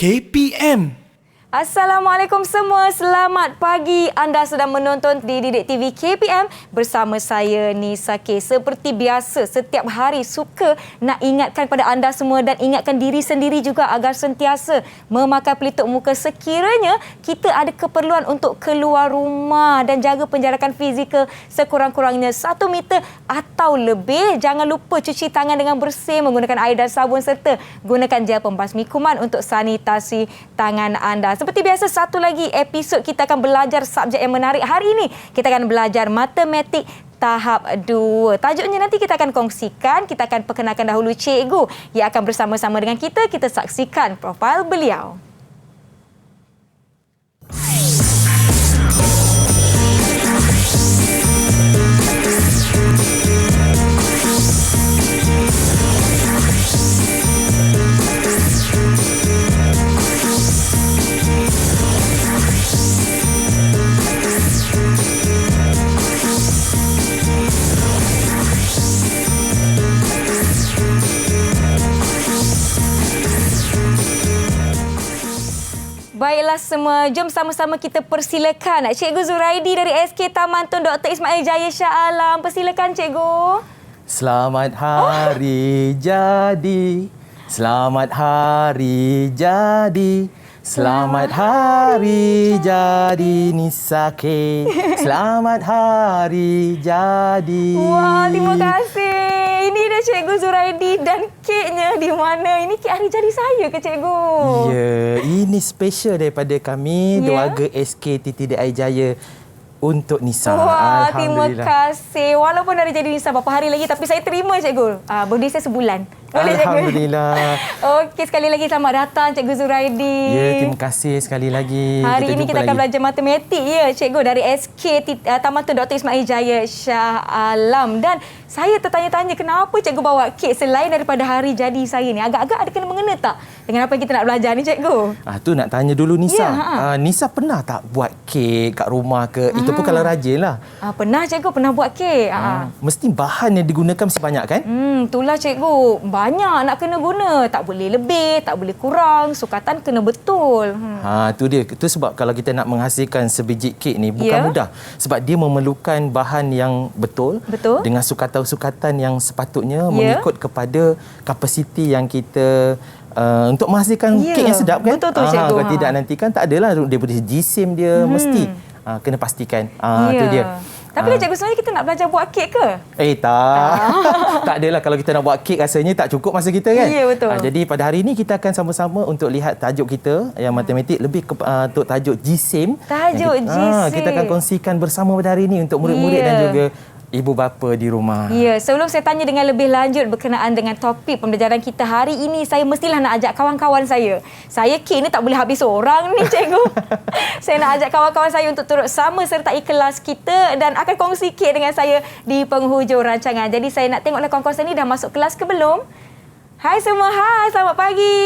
KPM. Assalamualaikum semua, selamat pagi. Anda sedang menonton di Didik TV KPM bersama saya Nisa K. Seperti biasa, setiap hari suka nak ingatkan pada anda semua dan ingatkan diri sendiri juga agar sentiasa memakai pelitup muka sekiranya kita ada keperluan untuk keluar rumah dan jaga penjarakan fizikal sekurang-kurangnya 1 meter atau lebih. Jangan lupa cuci tangan dengan bersih menggunakan air dan sabun serta gunakan gel pembasmi kuman untuk sanitasi tangan anda. Seperti biasa, satu lagi episod kita akan belajar subjek yang menarik. Hari ini kita akan belajar matematik tahap 2. Tajuknya nanti kita akan kongsikan. Kita akan perkenalkan dahulu cikgu yang akan bersama-sama dengan kita. Kita saksikan profil beliau. Baiklah semua, jom sama-sama kita persilakan Cikgu Zuraidi dari SK Taman Tun Dr. Ismail Jaya Shah Alam. Persilakan Cikgu. Selamat hari jadi. Selamat hari jadi. Selamat hari jadi Nisa K. Selamat hari jadi. Wah, terima kasih. Ini dia Cikgu Zuraidi dan keknya di mana? Ini kek hari jadi saya ke Cikgu? Ya, ini special daripada kami, keluarga SKTTDI Jaya untuk Nisa. Wah, terima kasih. Walaupun hari jadi Nisa berapa hari lagi tapi saya terima Cikgu. Birthday saya sebulan. Boleh, Alhamdulillah. Okey, sekali lagi selamat datang Cikgu Zuraidi. Ya, terima kasih sekali lagi. Hari ini kita akan belajar matematik ya Cikgu dari SK Taman Tun Dr. Ismail Jaya Shah Alam. Dan saya tertanya-tanya kenapa Cikgu bawa kek selain daripada hari jadi saya ni. Agak-agak ada kena mengena tak dengan apa yang kita nak belajar ni Cikgu? Tu nak tanya dulu Nisa. Ya, Nisa pernah tak buat kek kat rumah ke? Itu pun kalau rajin lah. Pernah Cikgu, pernah buat kek. Mesti bahan yang digunakan mesti banyak kan? Itulah Cikgu. Banyak nak kena guna. Tak boleh lebih, tak boleh kurang. Sukatan kena betul. Tu dia. Itu sebab kalau kita nak menghasilkan sebiji kek ni bukan mudah. Sebab dia memerlukan bahan yang betul. Dengan sukatan-sukatan yang sepatutnya mengikut kepada kapasiti yang kita untuk menghasilkan kek yang sedap kan? Betul tu Cikgu. Kalau tidak nanti kan tak adalah daripada jisim dia mesti kena pastikan. Itu dia. Tapi Cikgu sebenarnya kita nak belajar buat kek ke? Tak. Tak adalah kalau kita nak buat kek rasanya tak cukup masa kita kan? Ya, betul. Jadi pada hari ini kita akan sama-sama untuk lihat tajuk kita yang matematik lebih untuk tajuk jisim. Tajuk jisim. Kita akan kongsikan bersama pada hari ini untuk murid-murid dan juga ibu bapa di rumah. Ya, sebelum saya tanya dengan lebih lanjut berkenaan dengan topik pembelajaran kita hari ini, saya mestilah nak ajak kawan-kawan saya. Saya kek ni tak boleh habis seorang ni Cikgu. Saya nak ajak kawan-kawan saya untuk turut sama sertai kelas kita dan akan kongsi kek dengan saya di penghujung rancangan. Jadi saya nak tengoklah kawan-kawan saya ni dah masuk kelas ke belum? Hai semua, hai, selamat pagi.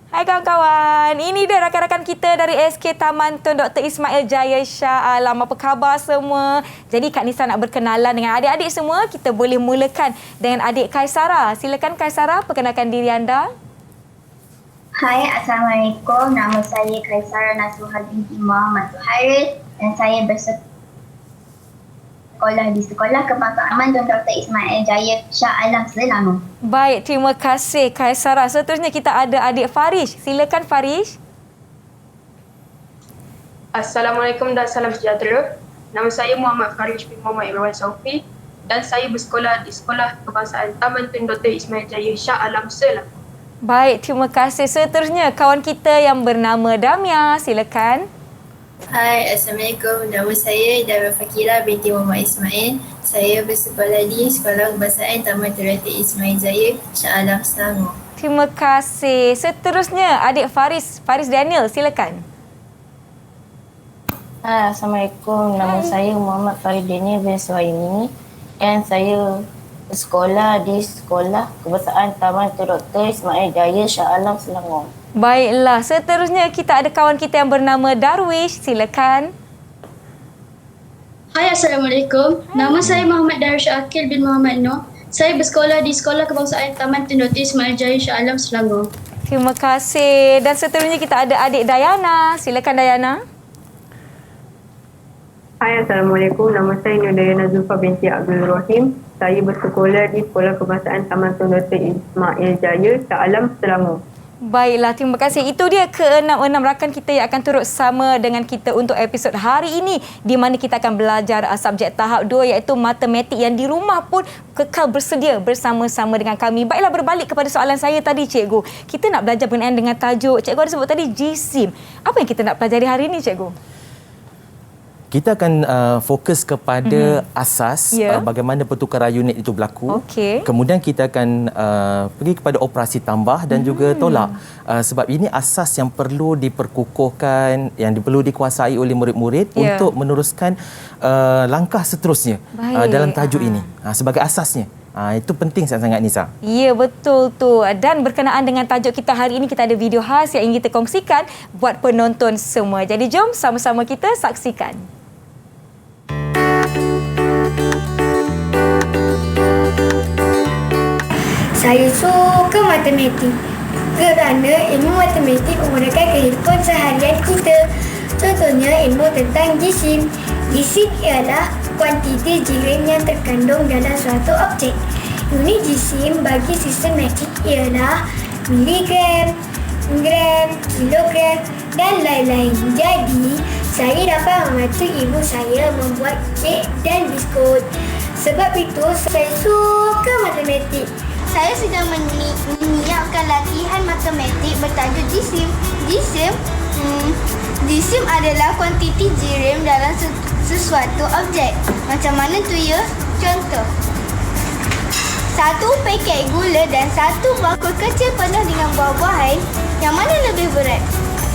Hai kawan-kawan, ini dia rakan-rakan kita dari SK Taman Tun Dr. Ismail Jaya Shah Alam. Apa khabar semua? Jadi Kak Nisa nak berkenalan dengan adik-adik semua. Kita boleh mulakan dengan adik Kaisara. Silakan Kaisara, perkenalkan diri anda. Hai, Assalamualaikum. Nama saya Kaisara Nasuha binti Muhammad Suhairil dan saya bersekolah di Sekolah Kebangsaan Tun Dr. Ismail Jaya Shah Alam Selangor. Baik, terima kasih Kaisara. Seterusnya kita ada adik Farish. Silakan Farish. Assalamualaikum dan salam sejahtera. Nama saya Muhammad Farish bin Muhammad Irwan Saufi dan saya bersekolah di Sekolah Kebangsaan Taman Tun Dr. Ismail Jaya Shah Alam Selangor. Baik, terima kasih. Seterusnya kawan kita yang bernama Damia. Silakan. Hai, Assalamualaikum. Nama saya Dara Fakira binti Muhammad Ismail. Saya bersekolah di Sekolah Kebangsaan Taman Tun Dr. Ismail Jaya Shah Alam Selangor. Terima kasih. Seterusnya adik Faris Daniel, silakan. Hai, Assalamualaikum. Nama saya Muhammad Farid Daniel bin Suhaimi dan saya bersekolah di Sekolah Kebangsaan Taman Tun Dr. Ismail Jaya Shah Alam Selangor. Baiklah, seterusnya kita ada kawan kita yang bernama Darwish. Silakan. Hai, Assalamualaikum. Nama saya Muhammad Darwish Akil bin Muhammad Noor. Saya bersekolah di Sekolah Kebangsaan Taman Tun Dr. Ismail Jaya Shah Alam Selangor. Terima kasih. Dan seterusnya kita ada adik Dayana. Silakan Dayana. Hai, Assalamualaikum. Nama saya Nur Dayana Zulfa binti Abdul Rahim. Saya bersekolah di Sekolah Kebangsaan Taman Tun Dr. Ismail Jaya, Shah Alam, Selangor. Baiklah, terima kasih. Itu dia ke-6 rakan kita yang akan turut sama dengan kita untuk episod hari ini, di mana kita akan belajar subjek tahap 2 iaitu matematik, yang di rumah pun kekal bersedia bersama-sama dengan kami. Baiklah, berbalik kepada soalan saya tadi, Cikgu. Kita nak belajar berkenaan dengan tajuk. Cikgu ada sebut tadi jisim. Apa yang kita nak pelajari hari ini, Cikgu? Kita akan fokus kepada asas bagaimana pertukaran unit itu berlaku. Okey. Kemudian kita akan pergi kepada operasi tambah dan juga tolak. Sebab ini asas yang perlu diperkukuhkan, yang perlu dikuasai oleh murid-murid untuk meneruskan langkah seterusnya dalam tajuk ini sebagai asasnya. Itu penting sangat-sangat, Nisa. Ya, betul tu. Dan berkenaan dengan tajuk kita hari ini, kita ada video khas yang ingin kita kongsikan buat penonton semua. Jadi jom sama-sama kita saksikan. Saya suka matematik kerana ilmu matematik menggunakan kehidupan seharian kita. Contohnya ilmu tentang jisim. Jisim ialah kuantiti jirim yang terkandung dalam suatu objek. Unit jisim bagi sistem matematik ialah miligram, gram, kilogram dan lain-lain. Jadi, saya dapat membantu ibu saya membuat kek dan biskut. Sebab itu, saya suka matematik. Saya sedang menyiapkan latihan matematik bertajuk jisim. Jisim adalah kuantiti jirim dalam sesuatu objek. Macam mana tu ya? Contoh. 1 paket gula dan 1 bakul kecil penuh dengan buah-buahan. Yang mana lebih berat?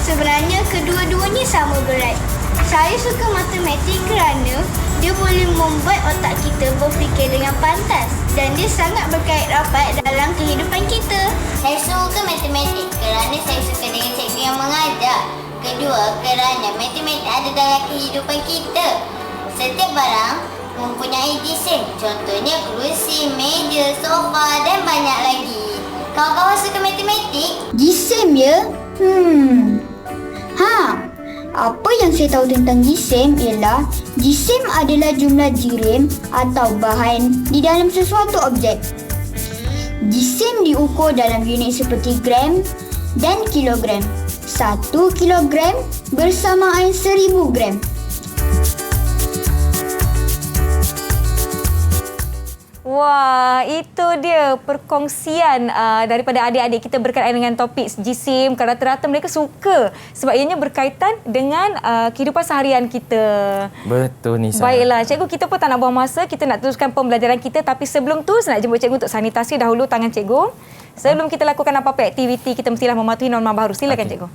Sebenarnya kedua-duanya sama berat. Saya suka matematik kerana dia boleh membuat otak kita berfikir dengan pantas dan dia sangat berkait rapat dalam kehidupan kita. Saya suka matematik kerana saya suka dengan cikgu yang mengajar. Kedua, kerana matematik ada dalam kehidupan kita. Setiap barang mempunyai jisim. Contohnya kerusi, meja, sofa dan banyak lagi. Kawan-kawan suka matematik? Jisim ya? Apa yang saya tahu tentang jisim ialah jisim adalah jumlah jirim atau bahan di dalam sesuatu objek. Jisim diukur dalam unit seperti gram dan kilogram. 1 kilogram bersamaan 1000 gram. Wah, itu dia perkongsian daripada adik-adik kita berkaitan dengan topik jisim. Rata-rata mereka suka sebab ianya berkaitan dengan kehidupan seharian kita. Betul, Nisa. Baiklah, cikgu, kita pun tak nak buang masa. Kita nak teruskan pembelajaran kita. Tapi sebelum tu, saya nak jemput cikgu untuk sanitasi dahulu tangan cikgu. Sebelum kita lakukan apa-apa aktiviti, kita mestilah mematuhi norma baru. Silakan, cikgu.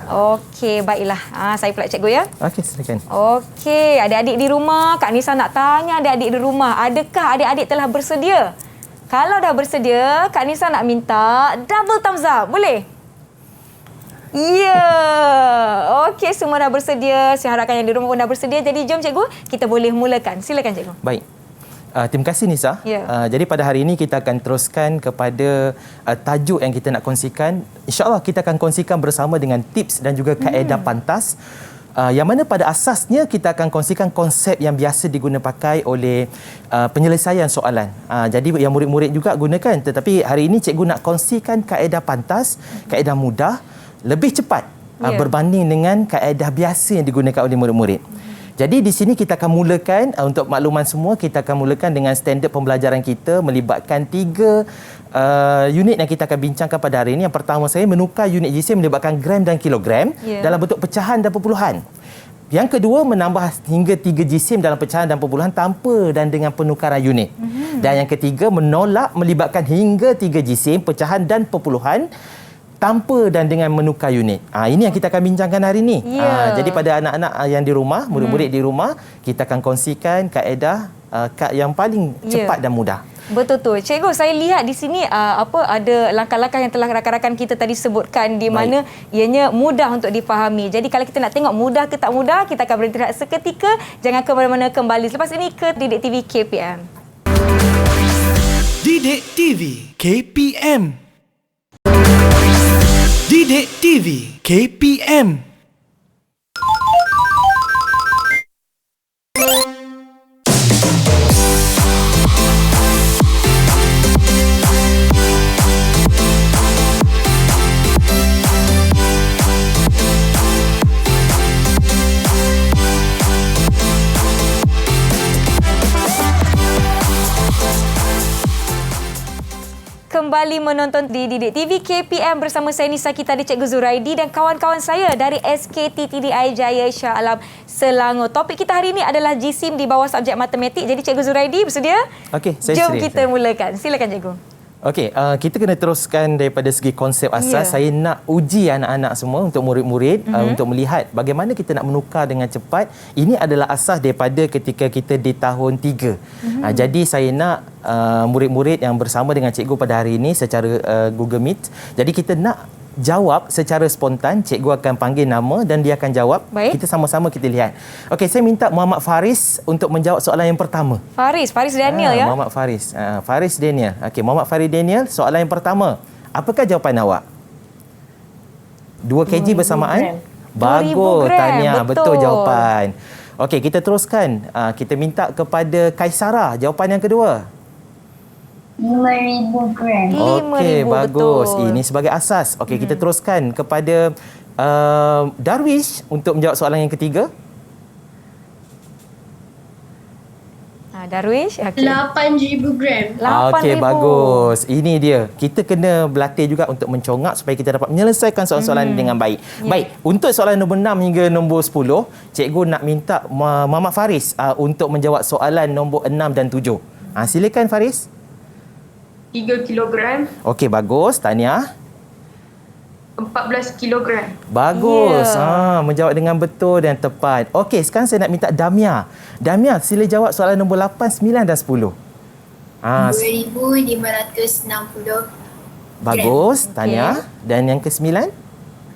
Okey, baiklah. Saya pula cikgu ya. Okey, silakan. Okey, adik-adik di rumah, Kak Nisa nak tanya adik-adik di rumah, adakah adik-adik telah bersedia? Kalau dah bersedia, Kak Nisa nak minta double thumbs up. Boleh? Ya. Okey, semua dah bersedia. Saya harapkan yang di rumah pun dah bersedia. Jadi jom cikgu, kita boleh mulakan. Silakan cikgu. Baik. Terima kasih, Nisa. Jadi pada hari ini kita akan teruskan kepada tajuk yang kita nak kongsikan. InsyaAllah kita akan kongsikan bersama dengan tips dan juga kaedah pantas. Yang mana pada asasnya kita akan kongsikan konsep yang biasa digunakan pakai oleh penyelesaian soalan. Jadi yang murid-murid juga gunakan. Tetapi hari ini cikgu nak kongsikan kaedah pantas, kaedah mudah, lebih cepat berbanding dengan kaedah biasa yang digunakan oleh murid-murid. Jadi di sini kita akan mulakan, untuk makluman semua, kita akan mulakan dengan standard pembelajaran kita melibatkan 3 unit yang kita akan bincangkan pada hari ini. Yang pertama, saya menukar unit jisim melibatkan gram dan kilogram dalam bentuk pecahan dan perpuluhan. Yang kedua, menambah hingga 3 jisim dalam pecahan dan perpuluhan tanpa dan dengan penukaran unit. Dan yang ketiga, menolak melibatkan hingga 3 jisim, pecahan dan perpuluhan tanpa dan dengan menukar unit. Ini yang kita akan bincangkan hari ini. Jadi pada anak-anak yang di rumah, murid-murid di rumah, kita akan kongsikan kaedah yang paling cepat dan mudah. Betul tu. Cikgu, saya lihat di sini ada langkah-langkah yang telah rakan-rakan kita tadi sebutkan di mana ianya mudah untuk difahami. Jadi kalau kita nak tengok mudah ke tak mudah, kita akan berhenti seketika. Jangan ke mana-mana, kembali selepas ini ke Didik TV KPM. Didik TV KPM. Didik TV KPM. Kembali menonton di Didik TV KPM bersama saya Nisa kita di Cikgu Zuraidi dan kawan-kawan saya dari SKTTDI Jaya Shah Alam Selangor. Topik kita hari ini adalah JISIM di bawah subjek matematik. Jadi Cikgu Zuraidi bersedia? Okey, saya Jom sedia. kita mulakan. Silakan Cikgu. Okey, kita kena teruskan daripada segi konsep asas. Saya nak uji anak-anak semua untuk murid-murid untuk melihat bagaimana kita nak menukar dengan cepat. Ini adalah asas daripada ketika kita di tahun 3. Jadi saya nak murid-murid yang bersama dengan cikgu pada hari ini secara Google Meet. Jadi kita nak jawab secara spontan. Cikgu akan panggil nama dan dia akan jawab. Baik. Kita sama-sama kita lihat. Okey, saya minta Muhammad Faris untuk menjawab soalan yang pertama. Faris Daniel ya. Muhammad Faris. Faris Daniel. Okey, Muhammad Faris Daniel, soalan yang pertama. Apakah jawapan awak? 2 kg bersamaan? Bagus, Tania. Betul jawapan. Okey, kita teruskan. Kita minta kepada Kaisara jawapan yang kedua. 5,000 gram. Okey, 5,000, bagus. betul. Ini sebagai asas. Okey, kita teruskan kepada Darwish untuk menjawab soalan yang ketiga. Darwish. 8,000 gram. 8,000. Okey, bagus. Ini dia. Kita kena berlatih juga untuk mencongak supaya kita dapat menyelesaikan soalan-soalan dengan baik. Baik, untuk soalan nombor 6 hingga nombor 10, cikgu nak minta Muhammad Faris untuk menjawab soalan nombor 6 dan 7. Silakan Faris. 3 kilogram, Okey, bagus. Tania. 14 kilogram. Bagus. Menjawab dengan betul dan tepat. Okey, sekarang saya nak minta Damia. Damia, sila jawab soalan nombor 8, 9 dan 10. 2,560 Bagus, Tania. Dan yang ke-9?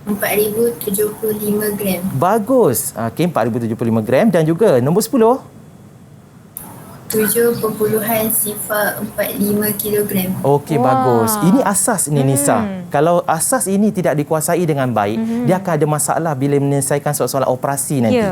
4,075 gram. Bagus. Okey, 4,075 gram. Dan juga nombor 10? 7.045 kilogram. Okey, bagus. Ini asas ni, Nisa. Kalau asas ini tidak dikuasai dengan baik, dia akan ada masalah bila menyelesaikan soalan operasi nanti.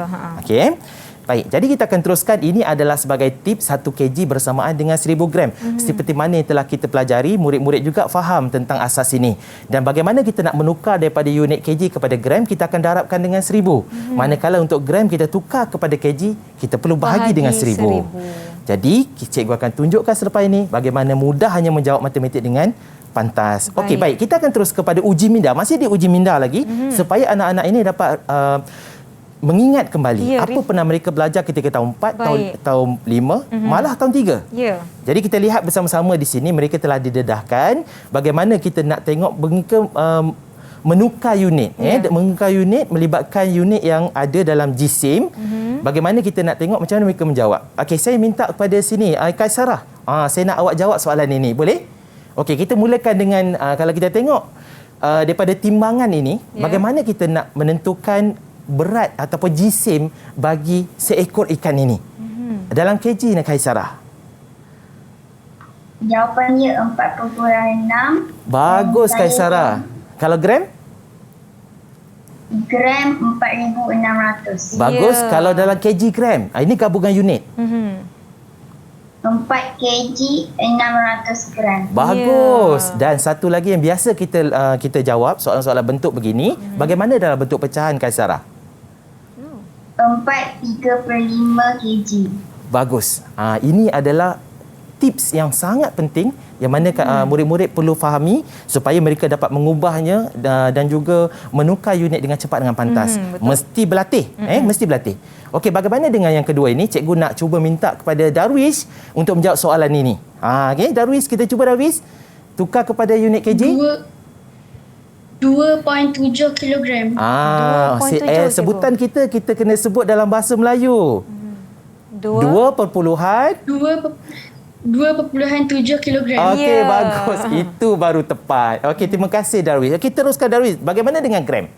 Okey. Baik, jadi kita akan teruskan. Ini adalah sebagai tips 1 kg bersamaan dengan 1,000 gram. Seperti mana yang telah kita pelajari, murid-murid juga faham tentang asas ini. Dan bagaimana kita nak menukar daripada unit kg kepada gram, kita akan darabkan dengan 1,000. Manakala untuk gram kita tukar kepada kg, kita perlu bahagi dengan 1,000. Jadi, cikgu akan tunjukkan selepas ini bagaimana mudahnya menjawab matematik dengan pantas. Okey, baik. Kita akan terus kepada uji minda. Masih di uji minda lagi supaya anak-anak ini dapat mengingat kembali apa pernah mereka belajar ketika tahun 4, tahun 5, malah tahun 3. Jadi kita lihat bersama-sama di sini mereka telah didedahkan bagaimana kita nak tengok menukar unit. Menukar unit melibatkan unit yang ada dalam JISIM. Bagaimana kita nak tengok macam mana mereka menjawab. Okey, saya minta kepada sini Kaisara. Saya nak awak jawab soalan ini. Boleh? Okey, kita mulakan dengan kalau kita tengok daripada timbangan ini, bagaimana kita nak menentukan berat ataupun JISIM bagi seekor ikan ini. Dalam kg ni Kaisara. Jawapannya 4.6. Bagus Kaisara. Kalau gram? Gram 4,600. Bagus. Kalau dalam kg gram. Ini gabungan unit. 4 kg 600 gram. Bagus. Dan satu lagi yang biasa kita jawab soalan-soalan bentuk begini. Bagaimana dalam bentuk pecahan Kaisara? 4/35 kg. Bagus. Ini adalah tips yang sangat penting yang mana murid-murid perlu fahami supaya mereka dapat mengubahnya dan juga menukar unit dengan cepat dengan pantas. Mesti berlatih. Mesti berlatih. Okey, bagaimana dengan yang kedua ini? Cikgu nak cuba minta kepada Darwish untuk menjawab soalan ini. Okey, Darwish, kita cuba Darwish. Tukar kepada unit kg. 2.7 kilogram. Sebutan kita kena sebut dalam bahasa Melayu. 2.7 kilogram. Okey, bagus. Itu baru tepat. Okey, terima kasih Darwish. Okey, teruskan Darwish. Bagaimana dengan gram?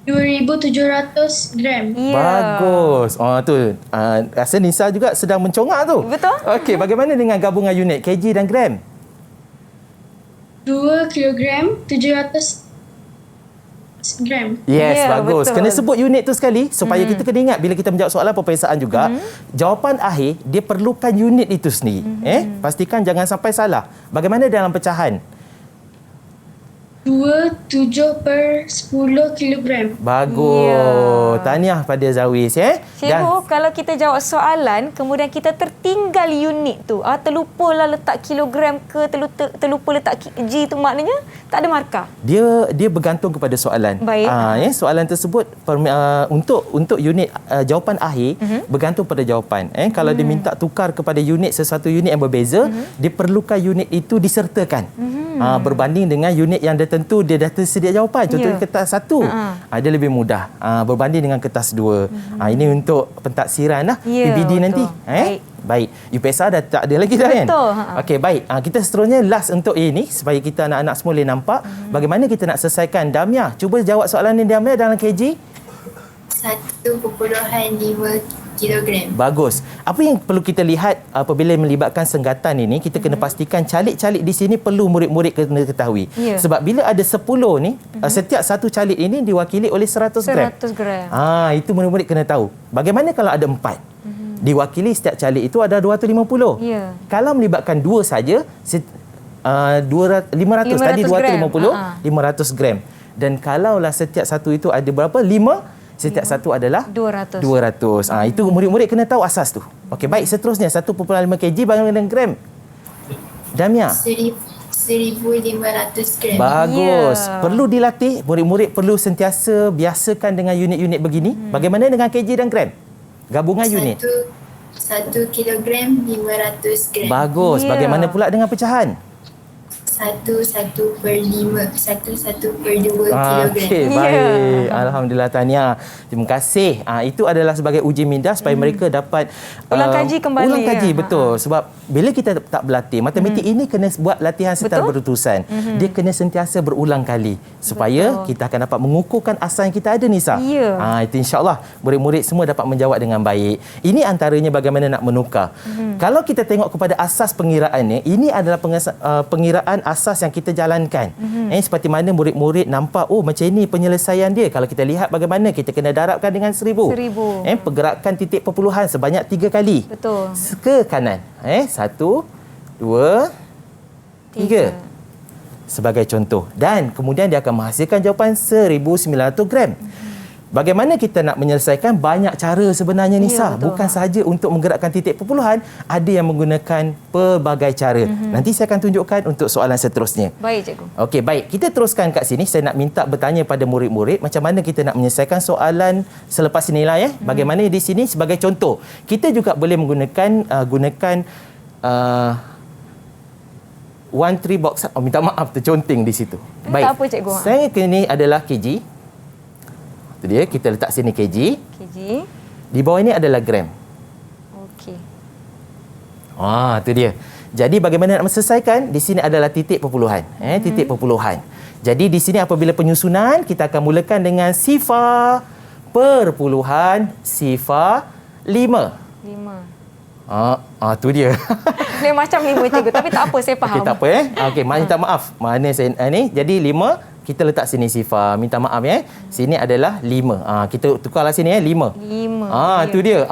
2,700 gram. Bagus. Tu. Rasa Nisa juga sedang mencongak tu. Betul. Okey, bagaimana dengan gabungan unit kg dan gram? 2 kilogram 700 gram. Yes, Ya, bagus. betul. Kena sebut unit tu sekali supaya kita kena ingat bila kita menjawab soalan peperiksaan juga. Jawapan akhir dia perlukan unit itu sendiri. Pastikan jangan sampai salah. Bagaimana dalam pecahan? 27 per 10 kilogram. Bagus. Ya. Tahniah pada Zawis. Cikgu, kalau kita jawab soalan, kemudian kita tertinggal unit tu, terlupalah letak kilogram ke, terlupa letak G tu, maknanya tak ada markah. Dia bergantung kepada soalan. Baik. Soalan tersebut untuk unit jawapan akhir bergantung pada jawapan. Kalau dia minta tukar kepada unit sesuatu unit yang berbeza, dia perlukan unit itu disertakan. Berbanding dengan unit yang tentu dia dah tersedia jawapan. Contohnya kertas 1. Dia lebih mudah berbanding dengan kertas 2. Ini untuk pentaksiran lah. PBD nanti. Baik. UPSR dah tak ada lagi dah kan? Betul. Okey, baik. Kita seterusnya last untuk ini supaya kita anak-anak semua boleh nampak bagaimana kita nak selesaikan. Damia, cuba jawab soalan ni Damia dalam kg. 1.5 kilogram. Bagus. Apa yang perlu kita lihat apabila melibatkan senggatan ini, kita kena pastikan calik-calik di sini perlu murid-murid kena ketahui. Sebab bila ada 10 ni, setiap satu calik ini diwakili oleh 100 gram. 100 gram. Itu murid-murid kena tahu. Bagaimana kalau ada 4? Diwakili setiap calik itu ada 250. Kalau melibatkan 2 saja, 500 tadi 250, 500 gram. Dan kalaulah setiap satu itu ada berapa? 5, setiap satu adalah 200. Itu murid-murid kena tahu asas tu. Okey, baik, seterusnya 1.5 kg bagaimana dengan gram? Damia. 1,500 gram. Bagus. Perlu dilatih, murid-murid perlu sentiasa biasakan dengan unit-unit begini. Bagaimana dengan kg dan gram? Gabungan unit. 1 kilogram 500 gram. Bagus. Bagaimana pula dengan pecahan? 1 per 2 kilogram. Okey, baik. Alhamdulillah, tahniah. Terima kasih. Itu adalah sebagai uji minda supaya mereka dapat ulang kaji kembali. Ulang kaji, betul. Sebab bila kita tak berlatih, matematik ini kena buat latihan secara berutusan. Dia kena sentiasa berulang kali supaya kita akan dapat mengukuhkan asas yang kita ada, Nisa. Itu insya-Allah murid-murid semua dapat menjawab dengan baik. Ini antaranya bagaimana nak menukar. Kalau kita tengok kepada asas pengiraannya, ini adalah pengiraan asas yang kita jalankan. Seperti mana murid-murid nampak, macam ini penyelesaian dia. Kalau kita lihat bagaimana kita kena darabkan dengan 1000. Pergerakan titik perpuluhan sebanyak 3 kali. Betul. Ke kanan. 1, 2, 3. Sebagai contoh. Dan kemudian dia akan menghasilkan jawapan 1,900 gram. Bagaimana kita nak menyelesaikan? Banyak cara sebenarnya, Nisa. Bukan sahaja untuk menggerakkan titik perpuluhan, ada yang menggunakan pelbagai cara. Nanti saya akan tunjukkan untuk soalan seterusnya. Baik, cikgu. Okey, baik. Kita teruskan kat sini. Saya nak minta bertanya pada murid-murid macam mana kita nak menyelesaikan soalan selepas nilai. Bagaimana di sini sebagai contoh. Kita juga boleh menggunakan one three box. Minta maaf, terconteng di situ. Baik. Tak apa, cikgu. Saya ini adalah kg. Itu dia, kita letak sini kg. Di bawah ini adalah gram. Okey. Itu dia. Jadi bagaimana nak selesaikan? Di sini adalah titik perpuluhan. Titik perpuluhan. Jadi di sini apabila penyusunan, kita akan mulakan dengan sifar perpuluhan sifar 5. Tu dia. Dia macam 5, cikgu. Tapi tak apa, saya faham. Okey, tak apa. Okey, minta maaf. Mana saya ni? Jadi 5. Kita letak sini sifar. Minta maaf Sini adalah 5. Kita tukarlah sini 5. 5. Itu dia.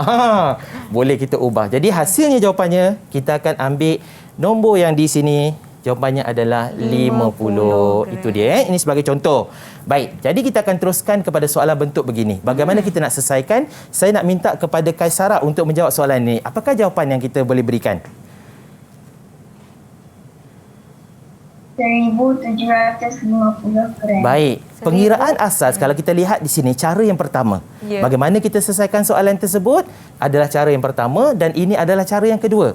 Boleh kita ubah. Jadi hasilnya jawapannya kita akan ambil nombor yang di sini. Jawapannya adalah 50. Itu dia. Ini sebagai contoh. Baik. Jadi kita akan teruskan kepada soalan bentuk begini. Bagaimana kita nak selesaikan? Saya nak minta kepada Kaisara untuk menjawab soalan ini. Apakah jawapan yang kita boleh berikan? 1,750 gram. Baik. Pengiraan asas kalau kita lihat di sini cara yang pertama. Bagaimana kita selesaikan soalan tersebut adalah cara yang pertama dan ini adalah cara yang kedua.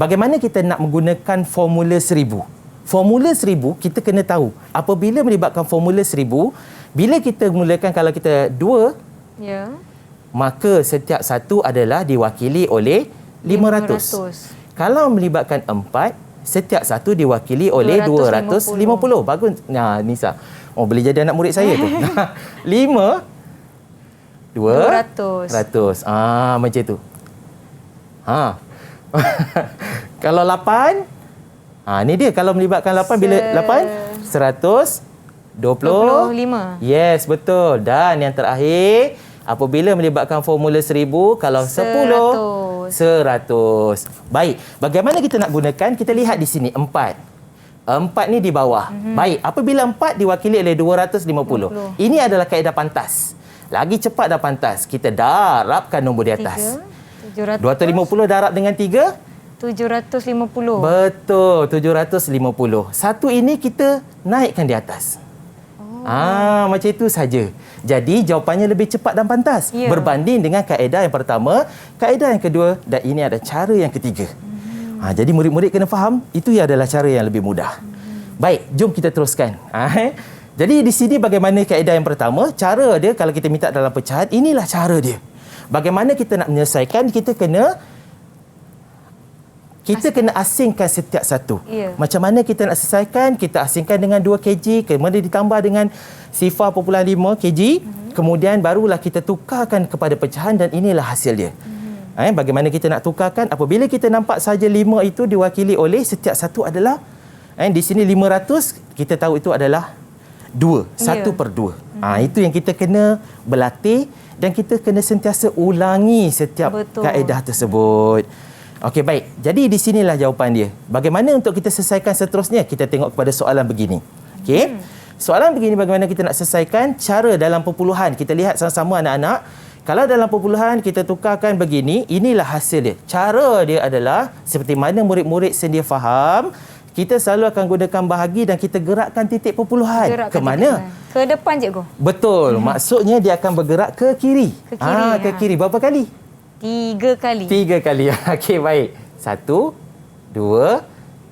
Bagaimana kita nak menggunakan formula 1000? Formula 1000 kita kena tahu. Apabila melibatkan formula 1000, bila kita mulakan kalau kita 2, maka setiap satu adalah diwakili oleh 500. Kalau melibatkan 4, setiap satu diwakili oleh 250. Bagus. Nisa. Boleh jadi anak murid saya tu. 5 200. Macam tu. Kalau 8 Ni dia kalau melibatkan 8 bila 8 125. Yes, betul. Dan yang terakhir apabila melibatkan formula 1000 kalau 10 100. Baik, bagaimana kita nak gunakan? Kita lihat di sini 4 ni di bawah. Baik, apabila 4 diwakili oleh 250. Ini adalah kaedah pantas. Lagi cepat dah pantas. Kita darabkan nombor di atas. 250 darab dengan 3? 750. Betul, 750. Satu ini kita naikkan di atas. Macam itu saja. Jadi jawapannya lebih cepat dan pantas berbanding dengan kaedah yang pertama, kaedah yang kedua dan ini ada cara yang ketiga. Jadi murid-murid kena faham, itu adalah cara yang lebih mudah. Baik, jom kita teruskan. Jadi di sini bagaimana kaedah yang pertama, cara dia kalau kita minta dalam pecahan, inilah cara dia. Bagaimana kita nak menyelesaikan, kita kena asingkan setiap satu. Macam mana kita nak selesaikan? Kita asingkan dengan 2 kg, kemudian ditambah dengan 0.5 kg, kemudian barulah kita tukarkan kepada pecahan dan inilah hasil dia. Bagaimana kita nak tukarkan? Apabila kita nampak saja 5 itu diwakili oleh setiap satu adalah di sini 500, kita tahu itu adalah 2, 1/2. Itu yang kita kena berlatih dan kita kena sentiasa ulangi setiap kaedah tersebut. Okey, baik. Jadi di sinilah jawapan dia. Bagaimana untuk kita selesaikan seterusnya? Kita tengok kepada soalan begini. Okey. Soalan begini, bagaimana kita nak selesaikan? Cara dalam perpuluhan. Kita lihat sama-sama anak-anak. Kalau dalam perpuluhan kita tukarkan begini, inilah hasil dia. Cara dia adalah seperti mana murid-murid sedia faham, kita selalu akan gunakan bahagi dan kita gerakkan titik perpuluhan. Ke mana? Ke depan, cikgu. Betul. Maksudnya dia akan bergerak ke kiri. Ke kiri. Berapa kali? 3 kali. 3 kali. Okey, baik. 1, 2,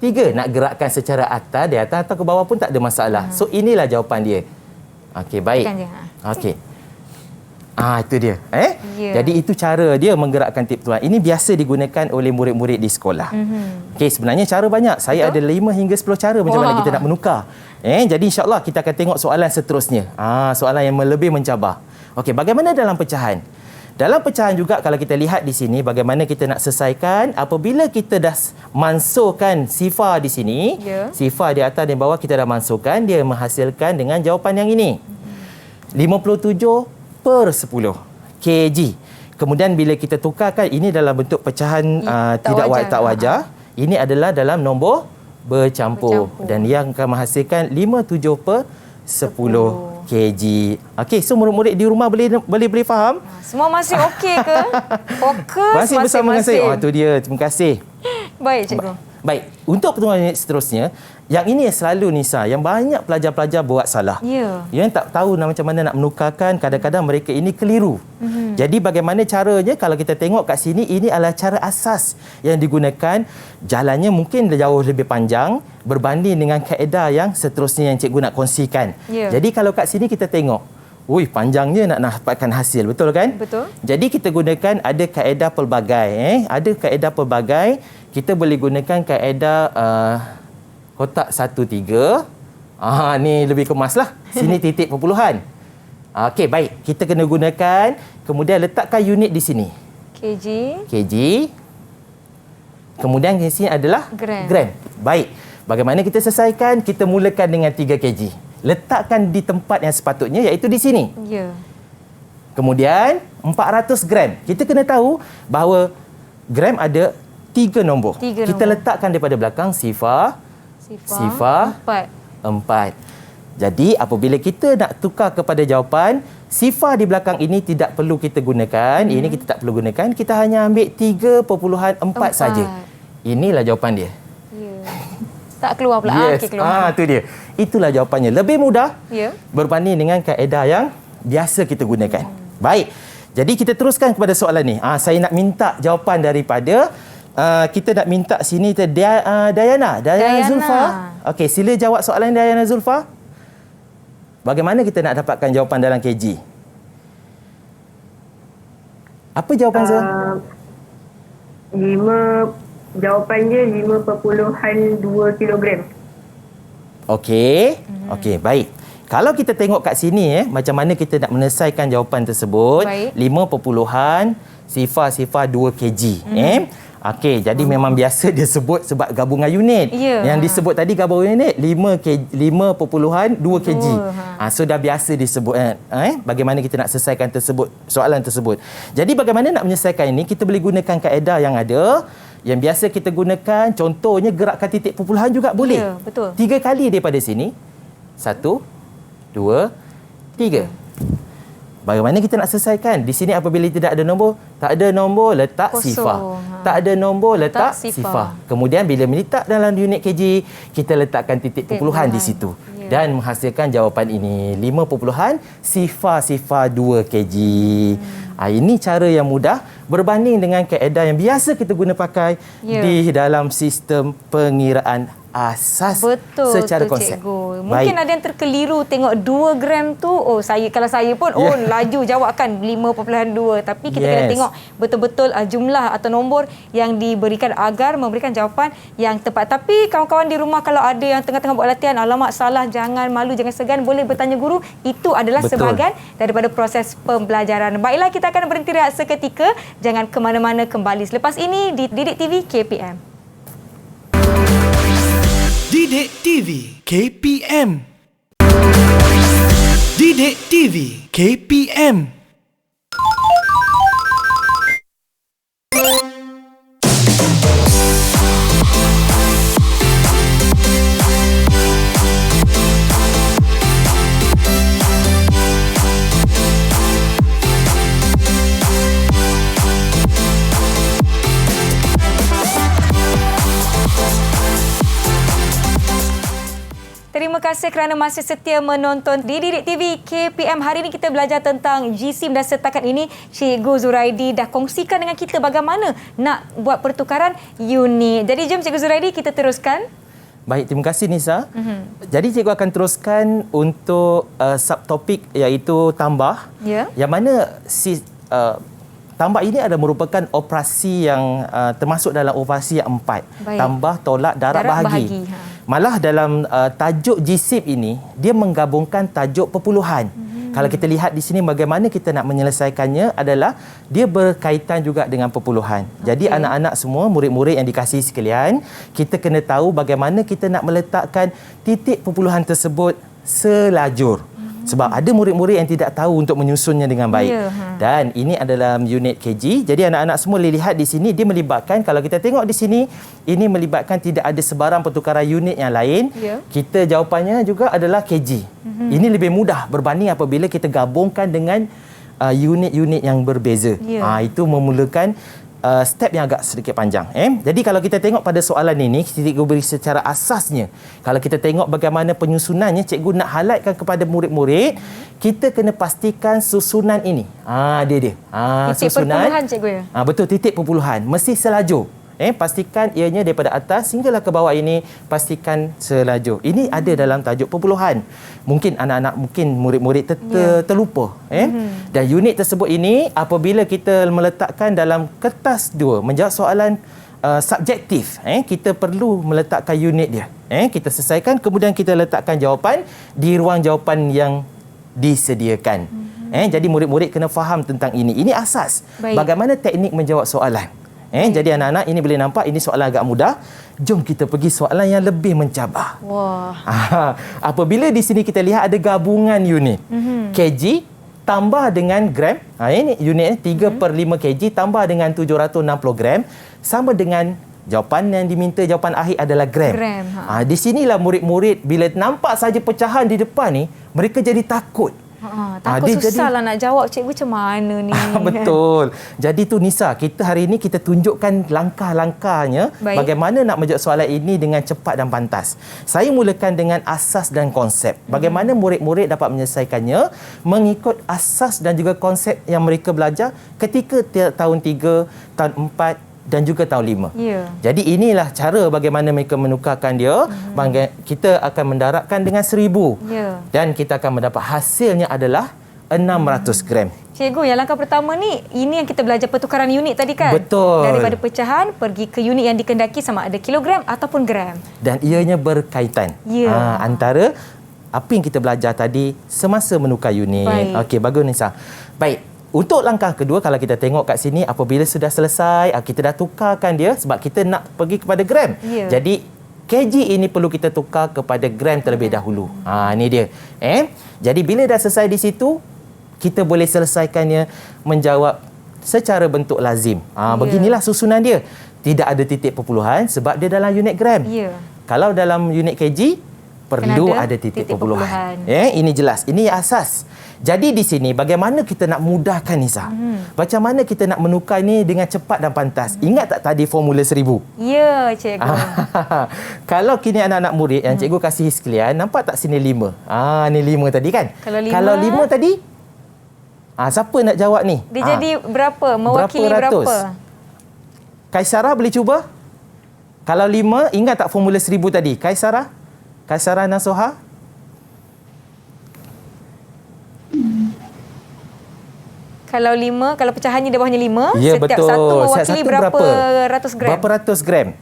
3. Nak gerakkan secara atas, di atas atau ke bawah pun tak ada masalah. So, inilah jawapan dia. Okey, baik. Okey. Itu dia. Jadi, itu cara dia menggerakkan tip tuan. Ini biasa digunakan oleh murid-murid di sekolah. Okey, sebenarnya cara banyak. Saya ada 5 hingga 10 cara macam mana kita nak menukar. Jadi, insyaAllah kita akan tengok soalan seterusnya. Soalan yang lebih mencabar. Okey, bagaimana dalam pecahan? Dalam pecahan juga kalau kita lihat di sini bagaimana kita nak selesaikan apabila kita dah masukkan sifar di sini, sifar di atas dan bawah kita dah masukkan, dia menghasilkan dengan jawapan yang ini. 57/10 kg. Kemudian bila kita tukarkan ini dalam bentuk pecahan tak wajar. Ini adalah dalam nombor bercampur. Dan yang akan menghasilkan 57/10 kg. Okey, so murid-murid di rumah boleh faham? Semua masih okey ke? Fokus masih bersama dengan saya. Itu dia. Terima kasih. Baik, cikgu. Baik, untuk pertemuan seterusnya, yang ini selalu Nisa, yang banyak pelajar-pelajar buat salah. Yang tak tahu macam mana nak menukarkan, kadang-kadang mereka ini keliru. Jadi bagaimana caranya? Kalau kita tengok kat sini, ini adalah cara asas yang digunakan. Jalannya mungkin jauh lebih panjang berbanding dengan kaedah yang seterusnya yang cikgu nak kongsikan. Jadi kalau kat sini kita tengok, panjangnya nak dapatkan hasil, betul kan? Betul. Jadi kita gunakan ada kaedah pelbagai. Ada kaedah pelbagai. Kita boleh gunakan kaedah kotak 1-3. Ni lebih kemaslah. Sini titik perpuluhan. Okey, baik. Kita kena gunakan. Kemudian letakkan unit di sini. kg. Kemudian di sini adalah gram. Baik. Bagaimana kita selesaikan? Kita mulakan dengan 3 kg. Letakkan di tempat yang sepatutnya, iaitu di sini. Kemudian 400 gram. Kita kena tahu bahawa gram ada 3 nombor. Kita letakkan daripada belakang sifar 4. Jadi apabila kita nak tukar kepada jawapan, sifar di belakang ini tidak perlu kita gunakan. Ini kita tak perlu gunakan. Kita hanya ambil 3.4 saja. Inilah jawapan dia. Tak keluar pula. Keluar. Itu dia. Itulah jawapannya. Lebih mudah berbanding dengan kaedah yang biasa kita gunakan. Baik. Jadi kita teruskan kepada soalan ni. Saya nak minta jawapan daripada kita nak minta sini Dayana Zulfa. Okey, sila jawab soalan Dayana Zulfa. Bagaimana kita nak dapatkan jawapan dalam kg? Apa jawapan saya? 5 jawapannya 5.2 kilogram. Okey. Okey, baik. Kalau kita tengok kat sini macam mana kita nak menyelesaikan jawapan tersebut, 5.002 kg. Okey, jadi memang biasa dia sebut sebab gabungan unit. Yang disebut tadi gabungan unit 5.2 kg. So dah biasa disebut bagaimana kita nak selesaikan soalan tersebut. Jadi bagaimana nak menyelesaikan ini, kita boleh gunakan kaedah yang ada. Yang biasa kita gunakan, contohnya gerakkan titik perpuluhan juga boleh. Ya, betul. 3 kali daripada sini. 1, 2, 3. Bagaimana kita nak selesaikan? Di sini apabila tidak ada nombor, tak ada nombor, letak sifar. Tak ada nombor, letak sifar. Kemudian bila meletak dalam unit kg, kita letakkan titik perpuluhan di situ. Dan menghasilkan jawapan ini 5.002 kg. Ini cara yang mudah berbanding dengan kaedah yang biasa kita guna pakai di dalam sistem pengiraan asas secara konsep. Cikgu. Mungkin ada yang terkeliru tengok 2 gram tu, kalau saya pun laju jawab kan 5.2, tapi kita kena tengok betul-betul jumlah atau nombor yang diberikan agar memberikan jawapan yang tepat. Tapi kawan-kawan di rumah kalau ada yang tengah-tengah buat latihan, alamak salah, jangan malu, jangan segan, boleh bertanya guru. Itu adalah sebahagian daripada proses pembelajaran. Baiklah, kita akan berhenti rehat seketika. Jangan ke mana-mana, kembali selepas ini di Didik TV KPM. Didik TV KPM. Didik TV KPM. Terima kasih kerana masih setia menonton di Didik TV KPM. Hari ini kita belajar tentang GSIM dan setakat ini Cikgu Zuraidi dah kongsikan dengan kita bagaimana nak buat pertukaran unit. Jadi jom Cikgu Zuraidi kita teruskan. Baik, terima kasih Nisa. Jadi cikgu akan teruskan untuk subtopik iaitu tambah. Yang mana tambah ini adalah merupakan operasi yang termasuk dalam operasi yang 4. Tambah, tolak, darab, bahagi. Malah dalam tajuk GSIM ini, dia menggabungkan tajuk perpuluhan. Kalau kita lihat di sini bagaimana kita nak menyelesaikannya adalah dia berkaitan juga dengan perpuluhan. Jadi anak-anak semua, murid-murid yang dikasihi sekalian, kita kena tahu bagaimana kita nak meletakkan titik perpuluhan tersebut selajur. Sebab ada murid-murid yang tidak tahu untuk menyusunnya dengan baik. Dan ini adalah unit kg. Jadi anak-anak semua boleh lihat di sini, dia melibatkan, kalau kita tengok di sini, ini melibatkan tidak ada sebarang pertukaran unit yang lain. Kita jawapannya juga adalah kg. Ini lebih mudah berbanding apabila kita gabungkan dengan unit-unit yang berbeza. Itu memulakan step yang agak sedikit panjang. Jadi kalau kita tengok pada soalan ini, cikgu beri secara asasnya. Kalau kita tengok bagaimana penyusunannya, cikgu nak highlightkan kepada murid-murid, kita kena pastikan susunan ini. Dia. Titik Susunan. perpuluhan cikgu ya? Betul, titik perpuluhan. Mesti selajur. Pastikan ianya daripada atas hinggalah ke bawah ini, pastikan selajur. Ini ada dalam tajuk perpuluhan. Mungkin anak-anak, murid-murid terlupa. Dan unit tersebut ini apabila kita meletakkan dalam kertas 2, menjawab soalan subjektif, kita perlu meletakkan unit dia. Kita selesaikan, kemudian kita letakkan jawapan di ruang jawapan yang disediakan. Jadi murid-murid kena faham tentang ini. Ini asas. Bagaimana teknik menjawab soalan. Jadi anak-anak, ini boleh nampak ini soalan agak mudah. Jom kita pergi soalan yang lebih mencabar. Apabila di sini kita lihat ada gabungan unit. Kg tambah dengan gram. Ini unit 3/5 kg tambah dengan 760 gram sama dengan jawapan yang diminta, jawapan akhir adalah gram. Di sinilah murid-murid bila nampak saja pecahan di depan ni, mereka jadi takut. Takut susahlah nak jawab, cikgu macam mana ni. Betul. Jadi tu Nisa, kita hari ini kita tunjukkan langkah-langkahnya bagaimana nak menjawab soalan ini dengan cepat dan pantas. Saya mulakan dengan asas dan konsep. Bagaimana murid-murid dapat menyelesaikannya mengikut asas dan juga konsep yang mereka belajar ketika tahun 3, tahun 4 dan juga tahun 5. Jadi inilah cara bagaimana mereka menukarkan dia. Kita akan mendarabkan dengan 1000. Dan kita akan mendapat hasilnya adalah 600 gram. Cikgu, yang langkah pertama ni, ini yang kita belajar pertukaran unit tadi kan? Betul. Daripada pecahan pergi ke unit yang dikehendaki sama ada kilogram ataupun gram. Dan ianya berkaitan antara apa yang kita belajar tadi semasa menukar unit. Okey, bagus Nisa. Baik. Untuk langkah kedua, kalau kita tengok kat sini, apabila sudah selesai, kita dah tukarkan dia sebab kita nak pergi kepada gram. Jadi, kg ini perlu kita tukar kepada gram terlebih dahulu. Ini dia. Jadi, bila dah selesai di situ, kita boleh selesaikannya menjawab secara bentuk lazim. Beginilah susunan dia. Tidak ada titik perpuluhan sebab dia dalam unit gram. Kalau dalam unit kg, perlu ada titik perpuluhan. Ini jelas. Ini asas. Jadi di sini bagaimana kita nak mudahkan Nisa? Macam mana kita nak menukar ni dengan cepat dan pantas? Ingat tak tadi formula 1000? Ya, cikgu. Kalau kini anak-anak murid yang cikgu kasih sekalian, nampak tak sini 5? Ni 5 tadi kan? Kalau 5 tadi, siapa nak jawab ni? Dia jadi berapa? Mewakili berapa? Kaisara boleh cuba? Kalau 5, ingat tak formula 1000 tadi? Kaisara Nasuha? Kalau 5, kalau pecahannya di bawahnya 5, ya, setiap betul. satu mewakili berapa ratus gram? Berapa ratus gram?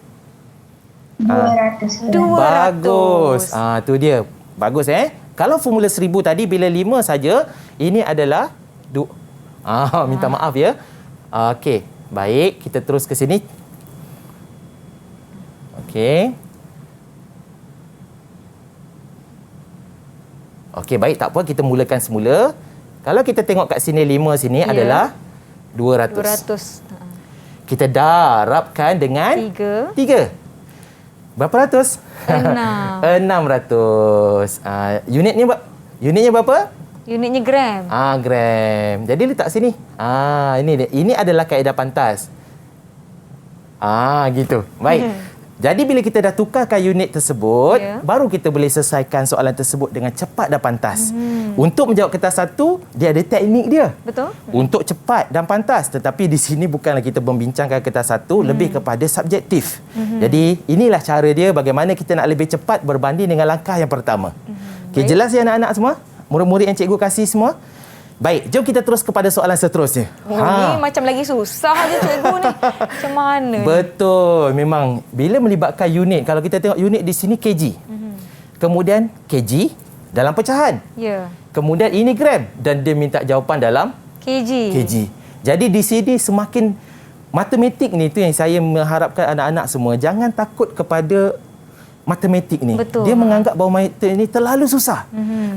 200 gram. Bagus. Tu dia. Bagus Kalau formula 1000 tadi bila 5 saja, ini adalah minta maaf ya. Okey. Baik, kita terus ke sini. Okey. Okey, baik, tak apa, kita mulakan semula. Kalau kita tengok kat sini 5 sini adalah 200. Kita darabkan dengan 3. Berapa ratus? 600. Unitnya berapa? Unitnya gram. Gram. Jadi letak sini. Ini dia. Ini adalah kaedah pantas. Gitu. Baik. Jadi bila kita dah tukarkan unit tersebut, baru kita boleh selesaikan soalan tersebut dengan cepat dan pantas. Untuk menjawab kertas 1, dia ada teknik dia. Betul. Untuk cepat dan pantas. Tetapi di sini bukanlah kita membincangkan kertas 1, lebih kepada subjektif. Jadi inilah cara dia bagaimana kita nak lebih cepat berbanding dengan langkah yang pertama. Okey, jelas ya anak-anak semua? Murid-murid yang cikgu kasih semua? Baik, jom kita terus kepada soalan seterusnya. Ni macam lagi susah je cikgu ni. Macam mana? Betul. Memang bila melibatkan unit, kalau kita tengok unit di sini kg. Kemudian kg dalam pecahan. Kemudian ini gram dan dia minta jawapan dalam kg. Jadi di sini semakin matematik ni tu yang saya mengharapkan anak-anak semua jangan takut kepada matematik ni. Betul. Dia menganggap bahawa matematik ni terlalu susah.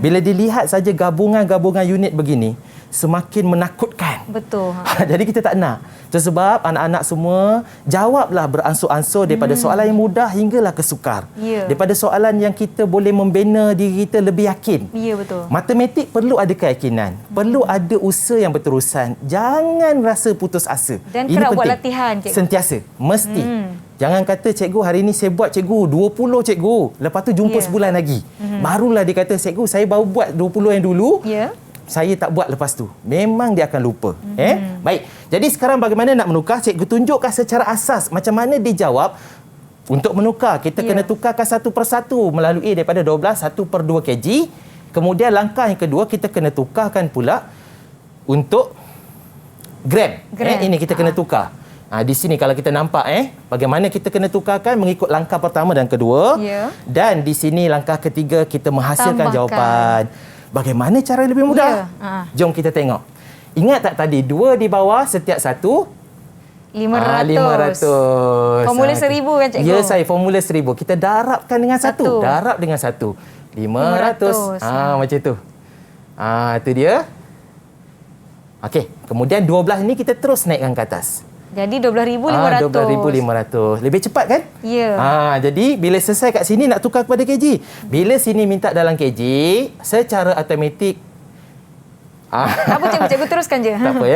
Bila dilihat saja gabungan-gabungan unit begini, semakin menakutkan. Betul. Jadi kita tak nak. Itu sebab anak-anak semua jawablah beransur-ansur daripada soalan yang mudah hinggalah ke sukar. Daripada soalan yang kita boleh membina diri kita lebih yakin. Ya, betul. Matematik perlu ada keyakinan. Perlu ada usaha yang berterusan. Jangan rasa putus asa. Dan ini kerap penting. buat latihan, cikgu. Sentiasa. Mesti. Jangan kata, cikgu hari ini saya buat cikgu 20 cikgu. Lepas tu jumpa sebulan lagi. Barulah dia kata, cikgu saya baru buat 20 yang dulu. Saya tak buat lepas tu. Memang dia akan lupa. Baik. Jadi sekarang bagaimana nak menukar? Cikgu tunjukkan secara asas macam mana dijawab. Untuk menukar, kita kena tukarkan satu persatu melalui daripada 12, 1/2 kg. Kemudian langkah yang kedua, kita kena tukarkan pula untuk gram. Ini kita kena tukar. Di sini kalau kita nampak bagaimana kita kena tukarkan mengikut langkah pertama dan kedua. Dan di sini langkah ketiga kita menghasilkan jawapan. Bagaimana cara lebih mudah? Jom kita tengok. Ingat tak tadi 2 di bawah setiap satu 500. Formula 1000 kan cikgu? Ya, saya formula 1000. Kita darabkan dengan 1. Darab dengan 1. 500. Macam tu. Itu dia. Okey, kemudian 12 ini kita terus naikkan ke atas. Jadi 12,500. 12,500. Lebih cepat kan? Ya. Jadi bila selesai kat sini nak tukar kepada kg. Bila sini minta dalam kg, secara automatik tak apa cikgu teruskan je. Tak apa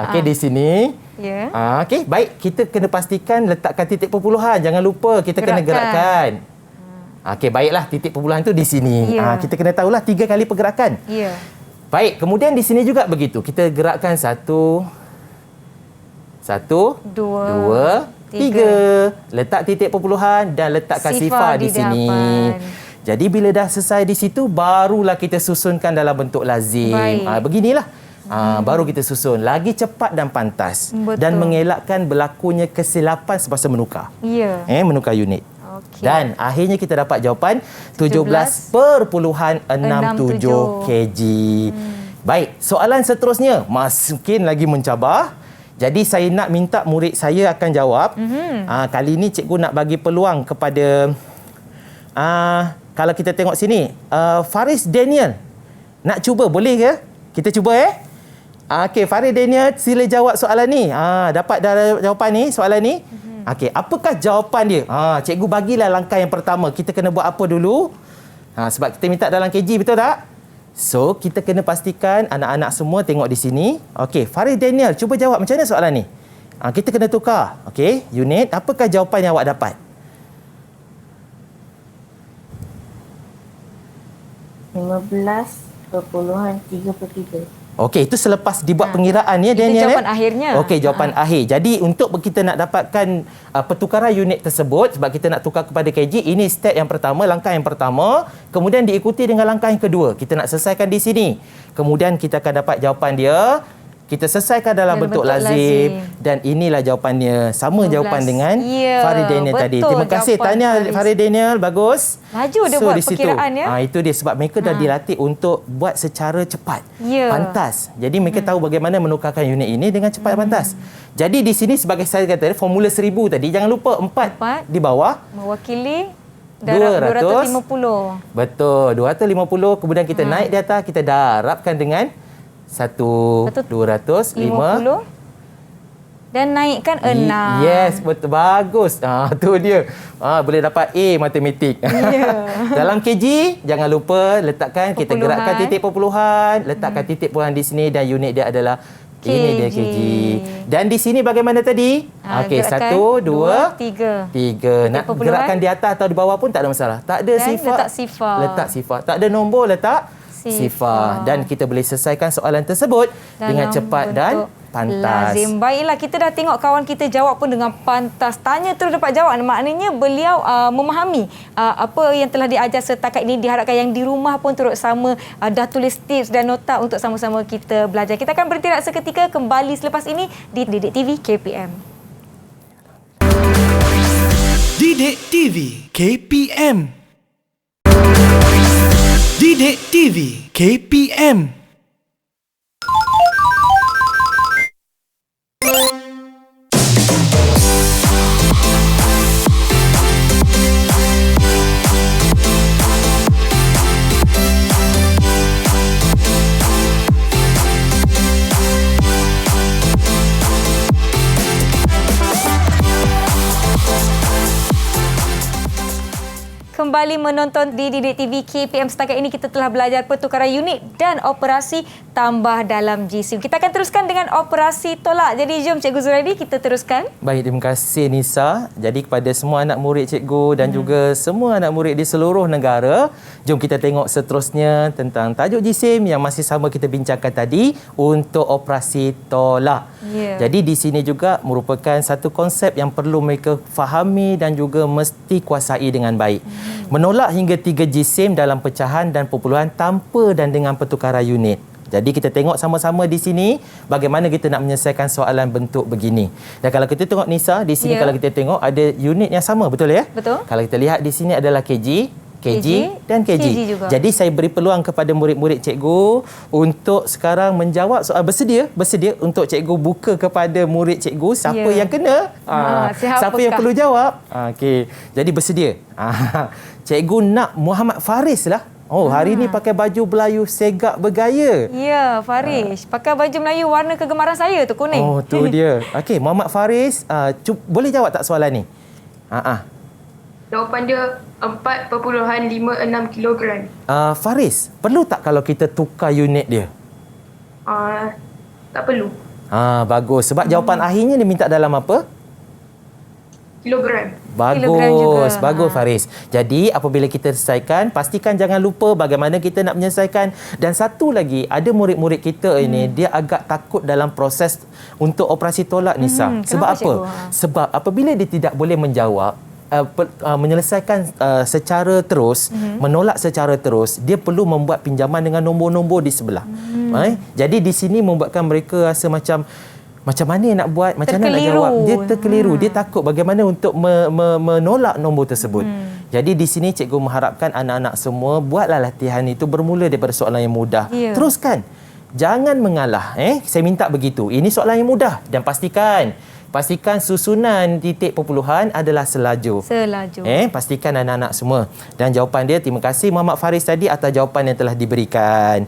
Okey, di sini. Okey, baik. Kita kena pastikan letakkan titik perpuluhan. Jangan lupa kita kena gerakkan. Okey, baiklah, titik perpuluhan tu di sini. Kita kena tahulah 3 kali pergerakan. Baik, kemudian di sini juga begitu. Kita gerakkan 1, 2, 3. Letak titik perpuluhan dan letakkan sifar di sini. Jadi bila dah selesai di situ, barulah kita susunkan dalam bentuk lazim. Beginilah. Baru kita susun. Lagi cepat dan pantas. Betul. Dan mengelakkan berlakunya kesilapan semasa menukar. Menukar unit. Dan akhirnya kita dapat jawapan 17,67 kg. Baik, soalan seterusnya makin lagi mencabar. Jadi saya nak minta murid saya akan jawab. Kali ini cikgu nak bagi peluang kepada kalau kita tengok sini, Faris Daniel. Nak cuba boleh ke? Kita cuba Okey, Faris Daniel sila jawab soalan ni. Dapat dah jawapan ni, soalan ni. Okey, apakah jawapan dia? Cikgu bagilah langkah yang pertama. Kita kena buat apa dulu? Sebab kita minta dalam KG, betul tak? So, kita kena pastikan anak-anak semua tengok di sini. Okey, Faris Daniel, cuba jawab macam mana soalan ni? Kita kena tukar. Okey, unit, apakah jawapan yang awak dapat? 15.3/3. Okey, itu selepas dibuat pengiraan ya, Daniel. Itu jawapan akhirnya. Okey, jawapan akhir. Jadi untuk kita nak dapatkan pertukaran unit tersebut, sebab kita nak tukar kepada kg, ini step yang pertama, langkah yang pertama. Kemudian diikuti dengan langkah yang kedua. Kita nak selesaikan di sini. Kemudian kita akan dapat jawapan dia. Kita selesaikan dalam bentuk lazim. Dan inilah jawapannya. Sama 15. jawapan dengan Ya, Faris Daniel tadi. Terima kasih. Tanya Faris Daniel. Bagus. Laju dia buat di situ, perkiraan ya. Itu dia sebab mereka dah dilatih untuk buat secara cepat. Ya. Pantas. Jadi mereka tahu bagaimana menukarkan unit ini dengan cepat pantas. Jadi di sini sebagai saya kata formula 1000 tadi, jangan lupa 4 di bawah mewakili darab 250. Betul, 250. Kemudian kita naik di atas, kita darabkan dengan 250 dan naikkan 6. Yes, betul, bagus. Tu dia. Boleh dapat A matematik. Dalam KG jangan lupa letakkan, kita gerakkan titik perpuluhan, letakkan titik perpuluhan di sini dan unit dia adalah KG. Ini dia KG. Dan di sini bagaimana tadi? Okey, 1 2 3. Nak gerakkan di atas atau di bawah pun tak ada masalah. Tak ada sifar. Letak sifar. Tak ada nombor, letak sifar. Dan kita boleh selesaikan soalan tersebut dengan cepat dan pantas. Lazim. Baiklah, kita dah tengok kawan kita jawab pun dengan pantas. Tanya terus dapat jawab. Maknanya beliau memahami apa yang telah diajar setakat ini. Diharapkan yang di rumah pun turut sama dah tulis tips dan nota untuk sama-sama kita belajar. Kita akan berhenti seketika, kembali selepas ini di Didik TV KPM. Didik TV KPM. Didik TV KPM. Kembali menonton di Didik TV KPM. Setakat ini kita telah belajar pertukaran unit dan operasi tambah dalam jisim. Kita akan teruskan dengan operasi tolak. Jadi jom Cikgu Zuraidi, kita teruskan. Baik, terima kasih Nisa. Jadi kepada semua anak murid cikgu dan juga semua anak murid di seluruh negara, jom kita tengok seterusnya tentang tajuk jisim yang masih sama kita bincangkan tadi untuk operasi tolak. Jadi di sini juga merupakan satu konsep yang perlu mereka fahami dan juga mesti kuasai dengan baik. Menolak hingga 3 jisim dalam pecahan dan perpuluhan tanpa dan dengan pertukaran unit. Jadi kita tengok sama-sama di sini bagaimana kita nak menyelesaikan soalan bentuk begini. Dan kalau kita tengok Nisa, di sini kalau kita tengok ada unit yang sama, betul ya? Betul. Kalau kita lihat di sini adalah kg, dan kg. juga. Jadi saya beri peluang kepada murid-murid cikgu untuk sekarang menjawab soal. Bersedia untuk cikgu buka kepada murid cikgu siapa yang kena, siapa yang perlu jawab. Okey. Jadi bersedia. Cikgu nak Muhammad Faris lah. Hari ini pakai baju Melayu segak bergaya. Ya, Faris. Pakai baju Melayu warna kegemaran saya tu, kuning. Tu dia. Okey, Muhammad Faris, boleh jawab tak soalan ni? Jawapan dia 4.56 kilogram. Faris, perlu tak kalau kita tukar unit dia? Tak perlu. Bagus. Sebab jawapan akhirnya dia minta dalam apa? Kilogram. Bagus Faris. Jadi apabila kita selesaikan, pastikan jangan lupa bagaimana kita nak menyelesaikan. Dan satu lagi, ada murid-murid kita ini dia agak takut dalam proses untuk operasi tolak, Nisa. Sebab apa? Sebab apabila dia tidak boleh menjawab, menyelesaikan secara terus, menolak secara terus, dia perlu membuat pinjaman dengan nombor-nombor di sebelah. Jadi di sini membuatkan mereka rasa macam mana nak buat, macam mana nak jawab. Dia terkeliru, dia takut bagaimana untuk menolak nombor tersebut. Jadi di sini cikgu mengharapkan anak-anak semua buatlah latihan itu bermula daripada soalan yang mudah. Teruskan. Jangan mengalah. Saya minta begitu. Ini soalan yang mudah dan pastikan susunan titik perpuluhan adalah selaju. Pastikan anak-anak semua. Dan jawapan dia, terima kasih Muhammad Faris tadi atas jawapan yang telah diberikan.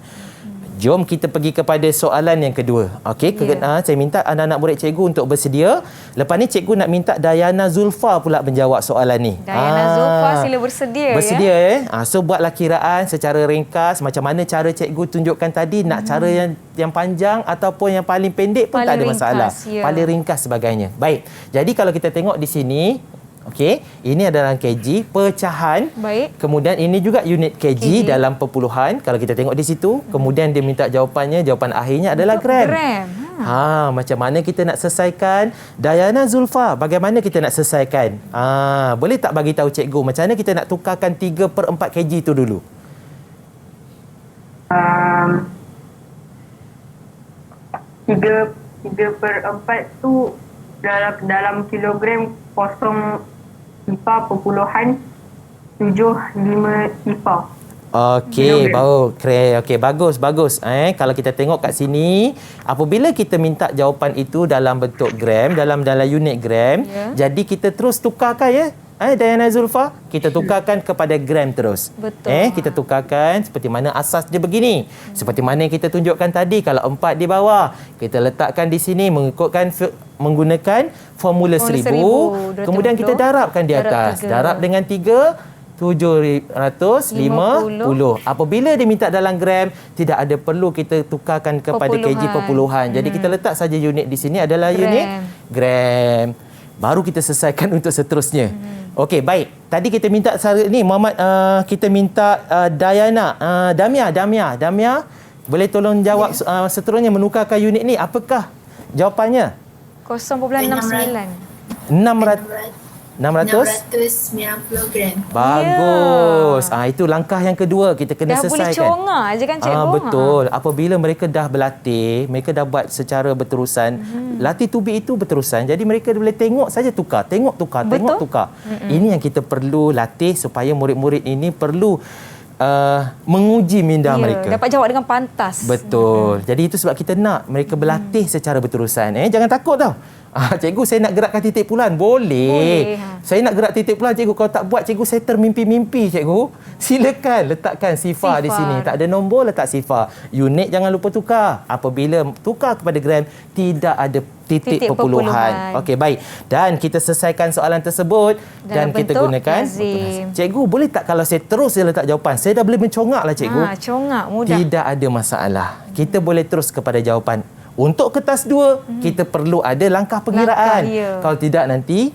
Jom kita pergi kepada soalan yang kedua. Okey, saya minta anak-anak murid cikgu untuk bersedia. Lepas ni cikgu nak minta Dayana Zulfa pula menjawab soalan ni. Dayana Zulfa, sila bersedia. Bersedia So buatlah kiraan secara ringkas macam mana cara cikgu tunjukkan tadi, nak cara yang panjang ataupun yang paling pendek pun tak ada masalah. Paling ringkas sebagainya. Baik. Jadi kalau kita tengok di sini, okey, ini adalah kg pecahan. Baik. Kemudian ini juga unit kg dalam perpuluhan. Kalau kita tengok di situ, kemudian dia minta jawapannya, jawapan akhirnya adalah gram. Macam mana kita nak selesaikan? Dayana Zulfa, bagaimana kita nak selesaikan? Boleh tak bagi tahu cikgu macam mana kita nak tukarkan 3/4 kg tu dulu? 3/4 tu dalam kilogram 0.75 IPA. Okey, bagus. Kalau kita tengok kat sini, apabila kita minta jawapan itu dalam bentuk gram, dalam unit gram, jadi kita terus tukarkan Dayana Zulfa, kita tukarkan kepada gram terus. Betul. Kita tukarkan seperti mana asas dia begini. Seperti mana yang kita tunjukkan tadi, kalau 4 di bawah, kita letakkan di sini menggunakan formula 1000. Kemudian kita darabkan di atas. Darab dengan 3, 750. Apabila dia minta dalam gram, tidak ada perlu kita tukarkan kepada kg perpuluhan. Jadi kita letak saja unit di sini adalah unit gram. Baru kita selesaikan untuk seterusnya. Okey, baik. Tadi kita minta ni Muhammad, kita minta Dayana, Damia, boleh tolong jawab seterusnya menukarkan unit ni. Apakah jawapannya? 0.69. 690 gram. Bagus. Itu langkah yang kedua, kita kena selesaikan. Dah boleh congak je kan cikgu? Betul. Apabila mereka dah berlatih, mereka dah buat secara berterusan. Latih tubi itu berterusan. Jadi mereka boleh tengok saja tukar, tengok tukar. Ini yang kita perlu latih supaya murid-murid ini perlu menguji minda mereka. Dapat jawab dengan pantas. Betul. Jadi itu sebab kita nak mereka berlatih secara berterusan. Jangan takut tau. Cikgu, saya nak gerakkan titik puluhan. Boleh. Saya nak gerak titik puluhan, cikgu. Kalau tak buat, cikgu, saya termimpi-mimpi, cikgu. Silakan letakkan sifar di sini. Tak ada nombor, letak sifar. Unit jangan lupa tukar. Apabila tukar kepada gram, tidak ada titik perpuluhan. Okey, baik. Dan kita selesaikan soalan tersebut dan kita gunakan cikgu, boleh tak kalau saya terus letak jawapan? Saya dah boleh mencongak lah, cikgu. Congak, mudah. Tidak ada masalah. Kita boleh terus kepada jawapan. Untuk kertas 2, kita perlu ada langkah pengiraan. Kalau tidak, nanti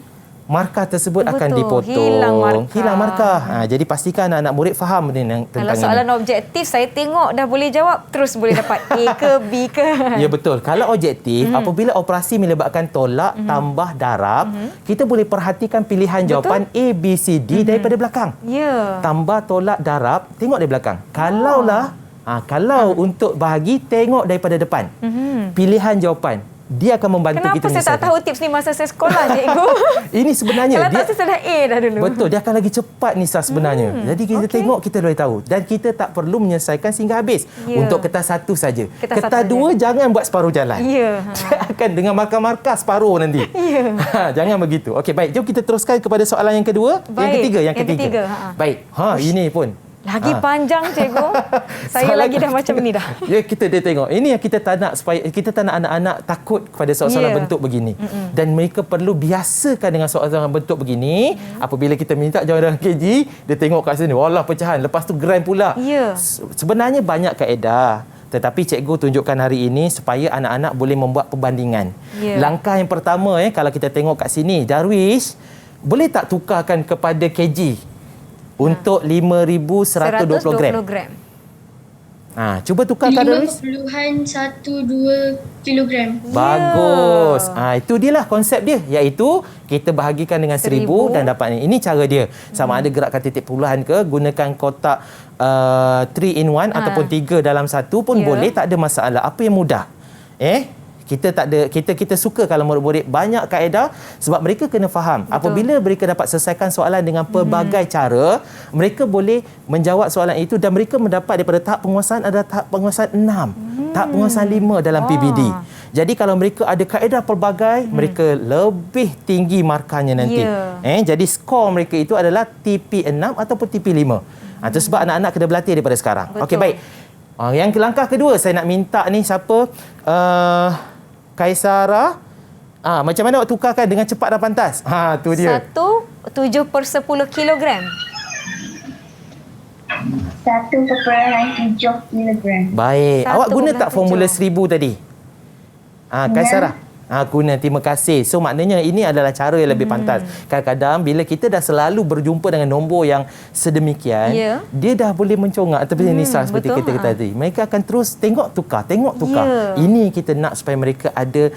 markah tersebut akan dipotong. Hilang markah. Jadi pastikan anak-anak murid faham tentang ini. Kalau soalan objektif, saya tengok dah boleh jawab, terus boleh dapat A ke B ke. Ya, betul. Kalau objektif, apabila operasi melibatkan tolak, tambah, darab, kita boleh perhatikan pilihan jawapan A, B, C, D daripada belakang. Tambah, tolak, darab, tengok dari belakang. Kalau untuk bahagi, tengok daripada depan. Pilihan jawapan. Dia akan membantu kita. Kenapa saya tak tahu tips ni masa saya sekolah, cikgu? Ini sebenarnya kalau tak, saya dah A dah dulu. Betul, dia akan lagi cepat Nisa sebenarnya. Jadi kita tengok, kita boleh tahu. Dan kita tak perlu menyelesaikan sehingga habis. Untuk kertas 1 saja. Kertas 2 jangan buat separuh jalan. Dia akan dengan markah-markah separuh nanti. Jangan begitu. Okey, baik. Jom kita teruskan kepada soalan yang kedua. Yang ketiga. Baik. Ini pun lagi panjang, cikgu. Saya lagi dah macam ni dah. Kita tengok. Ini yang kita tak nak, supaya kita tak nak anak-anak takut kepada soalan bentuk begini. Dan mereka perlu biasakan dengan soalan bentuk begini. Apabila kita minta jawapan dalam kg, dia tengok kat sini, walah pecahan. Lepas tu gram pula. Sebenarnya banyak kaedah. Tetapi cikgu tunjukkan hari ini supaya anak-anak boleh membuat perbandingan. Langkah yang pertama, kalau kita tengok kat sini, Darwish, boleh tak tukarkan kepada kg? Untuk 5,120 gram. Cuba tukarkan Darwish. 5.12 kilogram. Bagus. Itu dia lah konsep dia. Iaitu kita bahagikan dengan 1,000 dan dapat ni. Ini cara dia. Sama ada gerakkan titik puluhan ke, gunakan kotak 3 in 1 ataupun 3 dalam 1 pun boleh. Tak ada masalah. Apa yang mudah? Kita suka kalau murid-murid banyak kaedah sebab mereka kena faham. Apabila mereka dapat selesaikan soalan dengan pelbagai cara, mereka boleh menjawab soalan itu dan mereka mendapat daripada tahap penguasaan ada tahap penguasaan 6. Tak penguasaan 5 dalam PBD. Jadi kalau mereka ada kaedah pelbagai, mereka lebih tinggi markahnya nanti. Jadi skor mereka itu adalah TP6 ataupun TP5. Itu sebab anak-anak kena berlatih daripada sekarang. Okey, baik. Yang langkah kedua saya nak minta ni siapa? Kaisara. Macam mana awak tukarkan dengan cepat dan pantas? Tu dia. 7/10 kilogram. 1.7 kilogram. Baik. Awak guna tak formula 1000 tadi? Kaisara. Guna, terima kasih. So maknanya ini adalah cara yang lebih pantas. Kadang-kadang bila kita dah selalu berjumpa dengan nombor yang sedemikian, dia dah boleh mencongak seperti Nisa seperti kita tadi. Mereka akan terus tengok tukar. Ini kita nak supaya mereka ada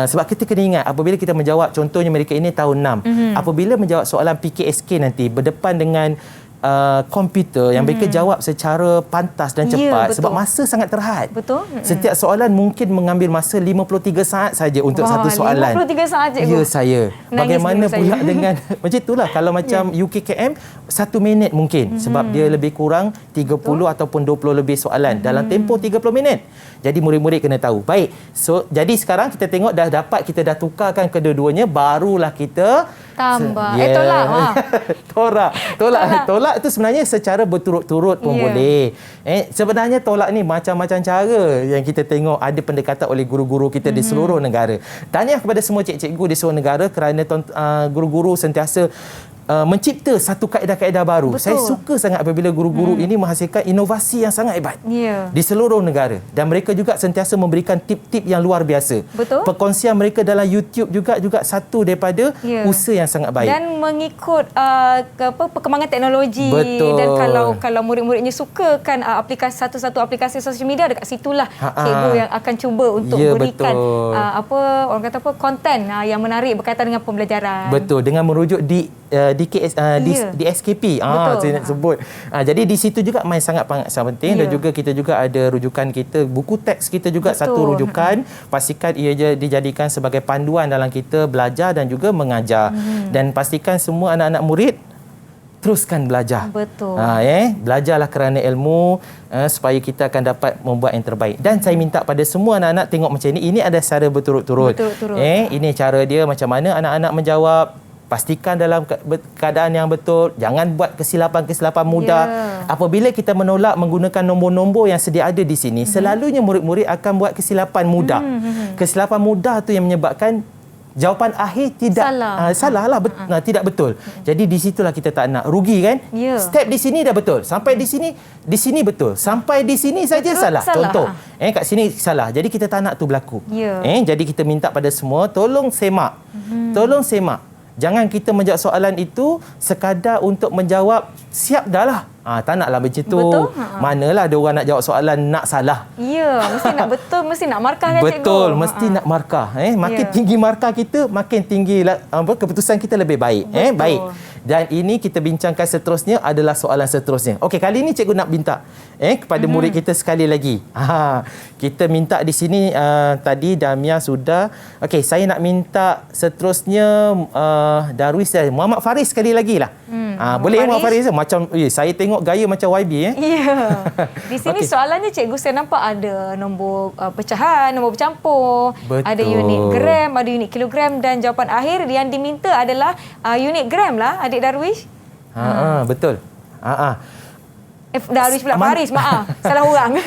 sebab kita kena ingat apabila kita menjawab, contohnya mereka ini tahun 6. Apabila menjawab soalan PKSK nanti berdepan dengan komputer yang mereka jawab secara pantas dan cepat sebab masa sangat terhad. Setiap soalan mungkin mengambil masa 53 saat saja untuk satu soalan. 53 saat cikgu. Ya, saya. Bagaimana pula dengan macam itulah kalau macam UKKM 1 minit mungkin sebab dia lebih kurang 30 ataupun 20 lebih soalan dalam tempoh 30 minit. Jadi murid-murid kena tahu. Baik. So jadi sekarang kita tengok kita dah tukarkan kedua-duanya, barulah kita tambah. Tolak itu sebenarnya secara berturut-turut pun boleh. Sebenarnya tolak ni macam-macam cara yang kita tengok ada pendekatan oleh guru-guru kita di seluruh negara. Tahniah kepada semua cikgu di seluruh negara kerana guru-guru sentiasa mencipta satu kaedah-kaedah baru. Saya suka sangat apabila guru-guru ini menghasilkan inovasi yang sangat hebat di seluruh negara. Dan mereka juga sentiasa memberikan tip-tip yang luar biasa. Perkongsian mereka dalam YouTube juga satu daripada usaha yang sangat baik. Dan mengikut perkembangan teknologi. Dan kalau murid-muridnya suka kan satu aplikasi sosial media, dekat situlah cikgu yang akan cuba untuk berikan konten yang menarik berkaitan dengan pembelajaran. Betul, dengan merujuk di SKP. Saya nak sebut. Jadi di situ juga sangat penting dan juga kita juga ada rujukan kita, buku teks kita juga satu rujukan. Pastikan ia dijadikan sebagai panduan dalam kita belajar dan juga mengajar. Dan pastikan semua anak-anak murid teruskan belajar. Belajarlah kerana ilmu supaya kita akan dapat membuat yang terbaik. Dan saya minta pada semua anak-anak tengok macam ini. Ini ada secara berturut-turut. Ini cara dia macam mana anak-anak menjawab. Pastikan dalam keadaan yang betul. Jangan buat kesilapan-kesilapan mudah. Apabila kita menolak menggunakan nombor-nombor yang sedia ada di sini, selalunya murid-murid akan buat kesilapan mudah. Kesilapan mudah tu yang menyebabkan jawapan akhir tidak tidak betul. Jadi di situlah kita tak nak rugi kan? Step di sini dah betul. Sampai di sini betul. Sampai di sini saja salah. Contoh, kat sini salah. Jadi kita tak nak tu berlaku. Jadi kita minta pada semua tolong semak. Tolong semak. Jangan kita menjawab soalan itu sekadar untuk menjawab siap dah lah. Tak naklah macam tu. Manalah ada orang nak jawab soalan nak salah. Mesti nak betul, mesti nak markah kan cikgu? Betul, mesti nak markah. Makin tinggi markah kita, makin tinggi keputusan kita lebih baik. Baik. Dan ini kita bincangkan seterusnya adalah soalan seterusnya. Okey, kali ini cikgu nak minta kepada murid kita sekali lagi. Kita minta di sini tadi Damia sudah. Okey, saya nak minta seterusnya Darwis dan Muhammad Faris sekali lagi lah. Boleh Muhammad Faris? Macam saya tengok gaya macam YB. Di sini soalannya cikgu saya nampak ada nombor pecahan, nombor bercampur, ada unit gram, ada unit kilogram dan jawapan akhir yang diminta adalah unit gram lah, adik Darwish. Betul. Darwish pula Faris, maaf. Salah orang.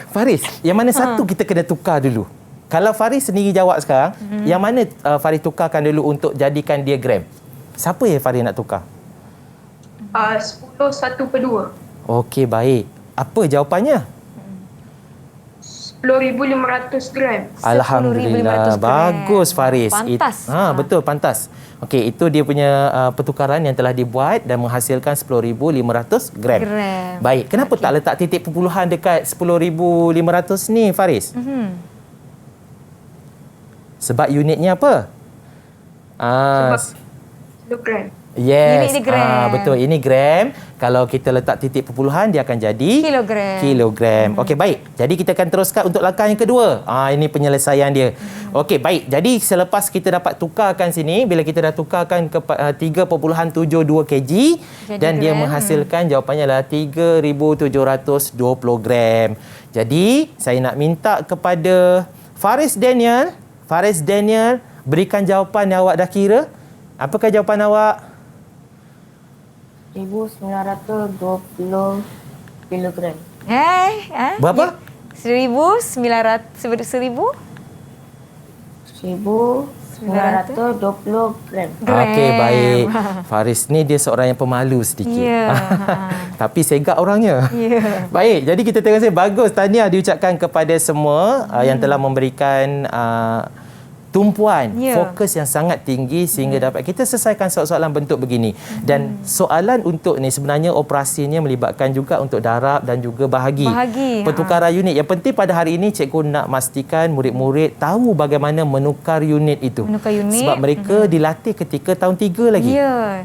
Faris, yang mana satu kita kena tukar dulu? Kalau Faris sendiri jawab sekarang, yang mana Faris tukarkan dulu untuk jadikan dia gram? Siapa yang Faris nak tukar? 10/1/2. Okey, baik. Apa jawapannya? 10,500 gram. Alhamdulillah. Bagus Faris. Pantas. Betul, pantas. Okey, itu dia punya pertukaran yang telah dibuat dan menghasilkan 10,500 gram. Baik. Kenapa tak letak titik perpuluhan dekat 10,500 ni Faris? Sebab Sebab unitnya apa? kilogram. Yes. Unit dia gram. Betul. Ini gram. Kalau kita letak titik perpuluhan, dia akan jadi kilogram. Okey, baik. Jadi kita akan teruskan untuk langkah yang kedua. Ini penyelesaian dia. Okey, baik. Jadi selepas kita dapat tukarkan sini, bila kita dah tukarkan ke 3.72 kg dan dia menghasilkan jawapannya adalah 3,720 gram. Jadi, saya nak minta kepada Faris Daniel, berikan jawapan yang awak dah kira. Apakah jawapan awak? 1,920 kilogram. Berapa? 1,900 gram. Okey, baik. Faris ni dia seorang yang pemalu sedikit. Ya. Tapi segak orangnya. Ya. Baik, jadi kita tengok saya bagus. Tahniah diucapkan kepada semua yang telah memberikan tumpuan, fokus yang sangat tinggi sehingga dapat kita selesaikan soalan-soalan bentuk begini. Dan soalan untuk ni sebenarnya operasinya melibatkan juga untuk darab dan juga bahagi. Pertukaran unit. Yang penting pada hari ini cikgu nak pastikan murid-murid tahu bagaimana menukar unit itu. Sebab mereka dilatih ketika tahun 3 lagi. Ya.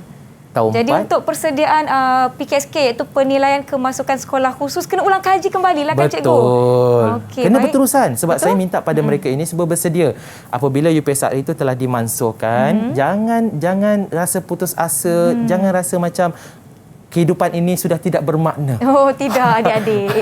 Tahun Jadi 4. untuk persediaan PKSK iaitu penilaian kemasukan sekolah khusus kena ulang kaji kembali lah kan cikgu? Betul. Okey, kena baik. berterusan sebab saya minta pada mereka ini semua bersedia. Apabila UPSR itu telah dimansuhkan, jangan rasa putus asa, jangan rasa macam kehidupan ini sudah tidak bermakna. Oh, tidak adik-adik.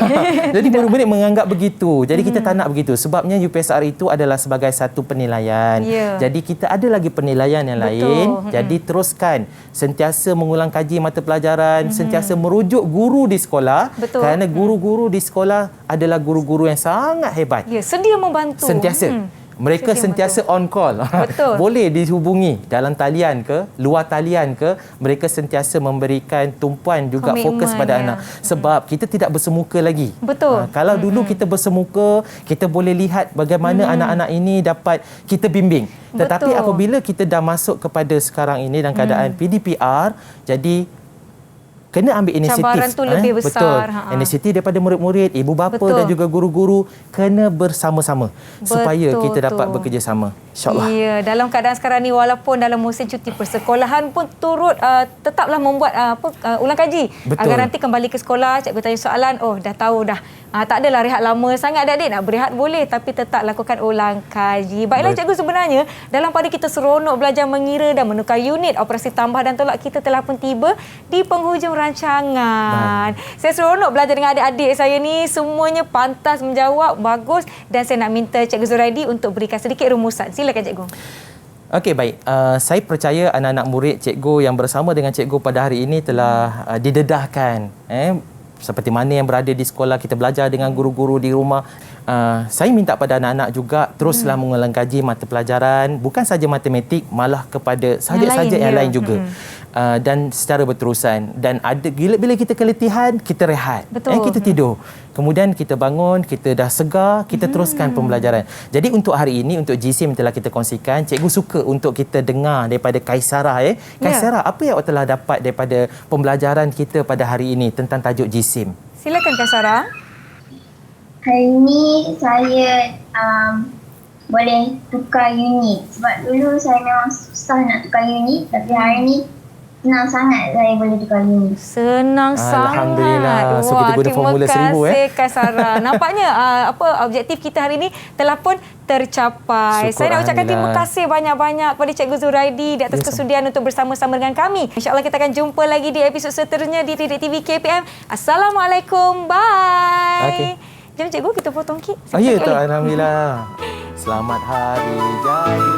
Jadi murid-murid menganggap begitu. Jadi kita tak nak begitu. Sebabnya UPSR itu adalah sebagai satu penilaian. Jadi kita ada lagi penilaian yang lain. Jadi teruskan. Sentiasa mengulang kaji mata pelajaran. Sentiasa merujuk guru di sekolah. Kerana guru-guru di sekolah adalah guru-guru yang sangat hebat. Ya, sedia membantu. Sentiasa. Mereka sentiasa on call. Boleh dihubungi dalam talian ke, luar talian ke, mereka sentiasa memberikan tumpuan juga fokus pada anak. Sebab kita tidak bersemuka lagi. Kalau dulu kita bersemuka, kita boleh lihat bagaimana anak-anak ini dapat kita bimbing. Tetapi apabila kita dah masuk kepada sekarang ini dalam keadaan PDPR, jadi kena ambil inisiatif. Cabaran tu lebih besar. Betul. Inisiatif daripada murid-murid, ibu bapa dan juga guru-guru kena bersama-sama supaya kita dapat bekerjasama. InsyaAllah. Ya, dalam keadaan sekarang ni walaupun dalam musim cuti persekolahan pun turut tetaplah membuat ulang kaji. Agar nanti kembali ke sekolah, cikgu tanya soalan, dah tahu dah. Tak adalah rehat lama sangat adik-adik. Nak berehat boleh tapi tetap lakukan ulang kaji. Baiklah cikgu, sebenarnya dalam pada kita seronok belajar mengira dan menukar unit, operasi tambah dan tolak kita telah pun tiba di penghujung rancangan. Saya seronok belajar dengan adik-adik saya ni. Semuanya pantas menjawab, bagus. Dan saya nak minta Cikgu Zuraidi untuk berikan sedikit rumusan. Silakan cikgu. Okey, baik. Saya percaya anak-anak murid cikgu yang bersama dengan cikgu pada hari ini telah didedahkan. Seperti mana yang berada di sekolah, kita belajar dengan guru-guru di rumah. Saya minta pada anak-anak juga teruslah mengulang kaji mata pelajaran, bukan saja matematik, malah kepada subjek-subjek yang lain juga. Dan secara berterusan. Dan bila kita keletihan, kita rehat. Kita tidur. Kemudian kita bangun, kita dah segar, kita teruskan pembelajaran. Jadi untuk hari ini, untuk GSIM telah kita kongsikan, cikgu suka untuk kita dengar daripada Kaisarah. Kaisarah, apa yang awak telah dapat daripada pembelajaran kita pada hari ini tentang tajuk GSIM? Silakan Kaisarah. Hari ini saya boleh tukar unit. Sebab dulu saya memang susah nak tukar unit. Tapi hari ini senang sangat saya boleh tukar unit. Senang sangat. Alhamdulillah. So kita guna formula 1000. Terima kasih Kaisarah. Nampaknya objektif kita hari ini telah pun tercapai. Syukur, saya nak ucapkan terima kasih banyak-banyak kepada Cikgu Zuraidi di atas kesudian untuk bersama-sama dengan kami. InsyaAllah kita akan jumpa lagi di episod seterusnya di Didik TV KPM. Assalamualaikum. Bye. Jom cikgu kita potong kek. Ya, alhamdulillah. Selamat Hari Jadi.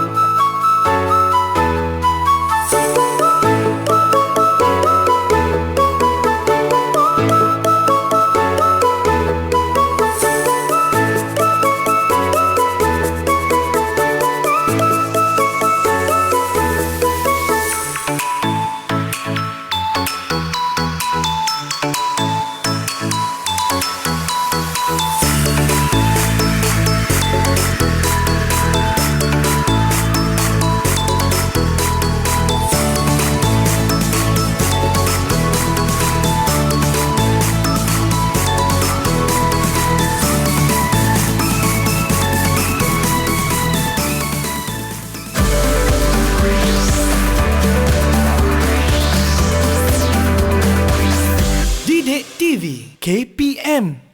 TV KPM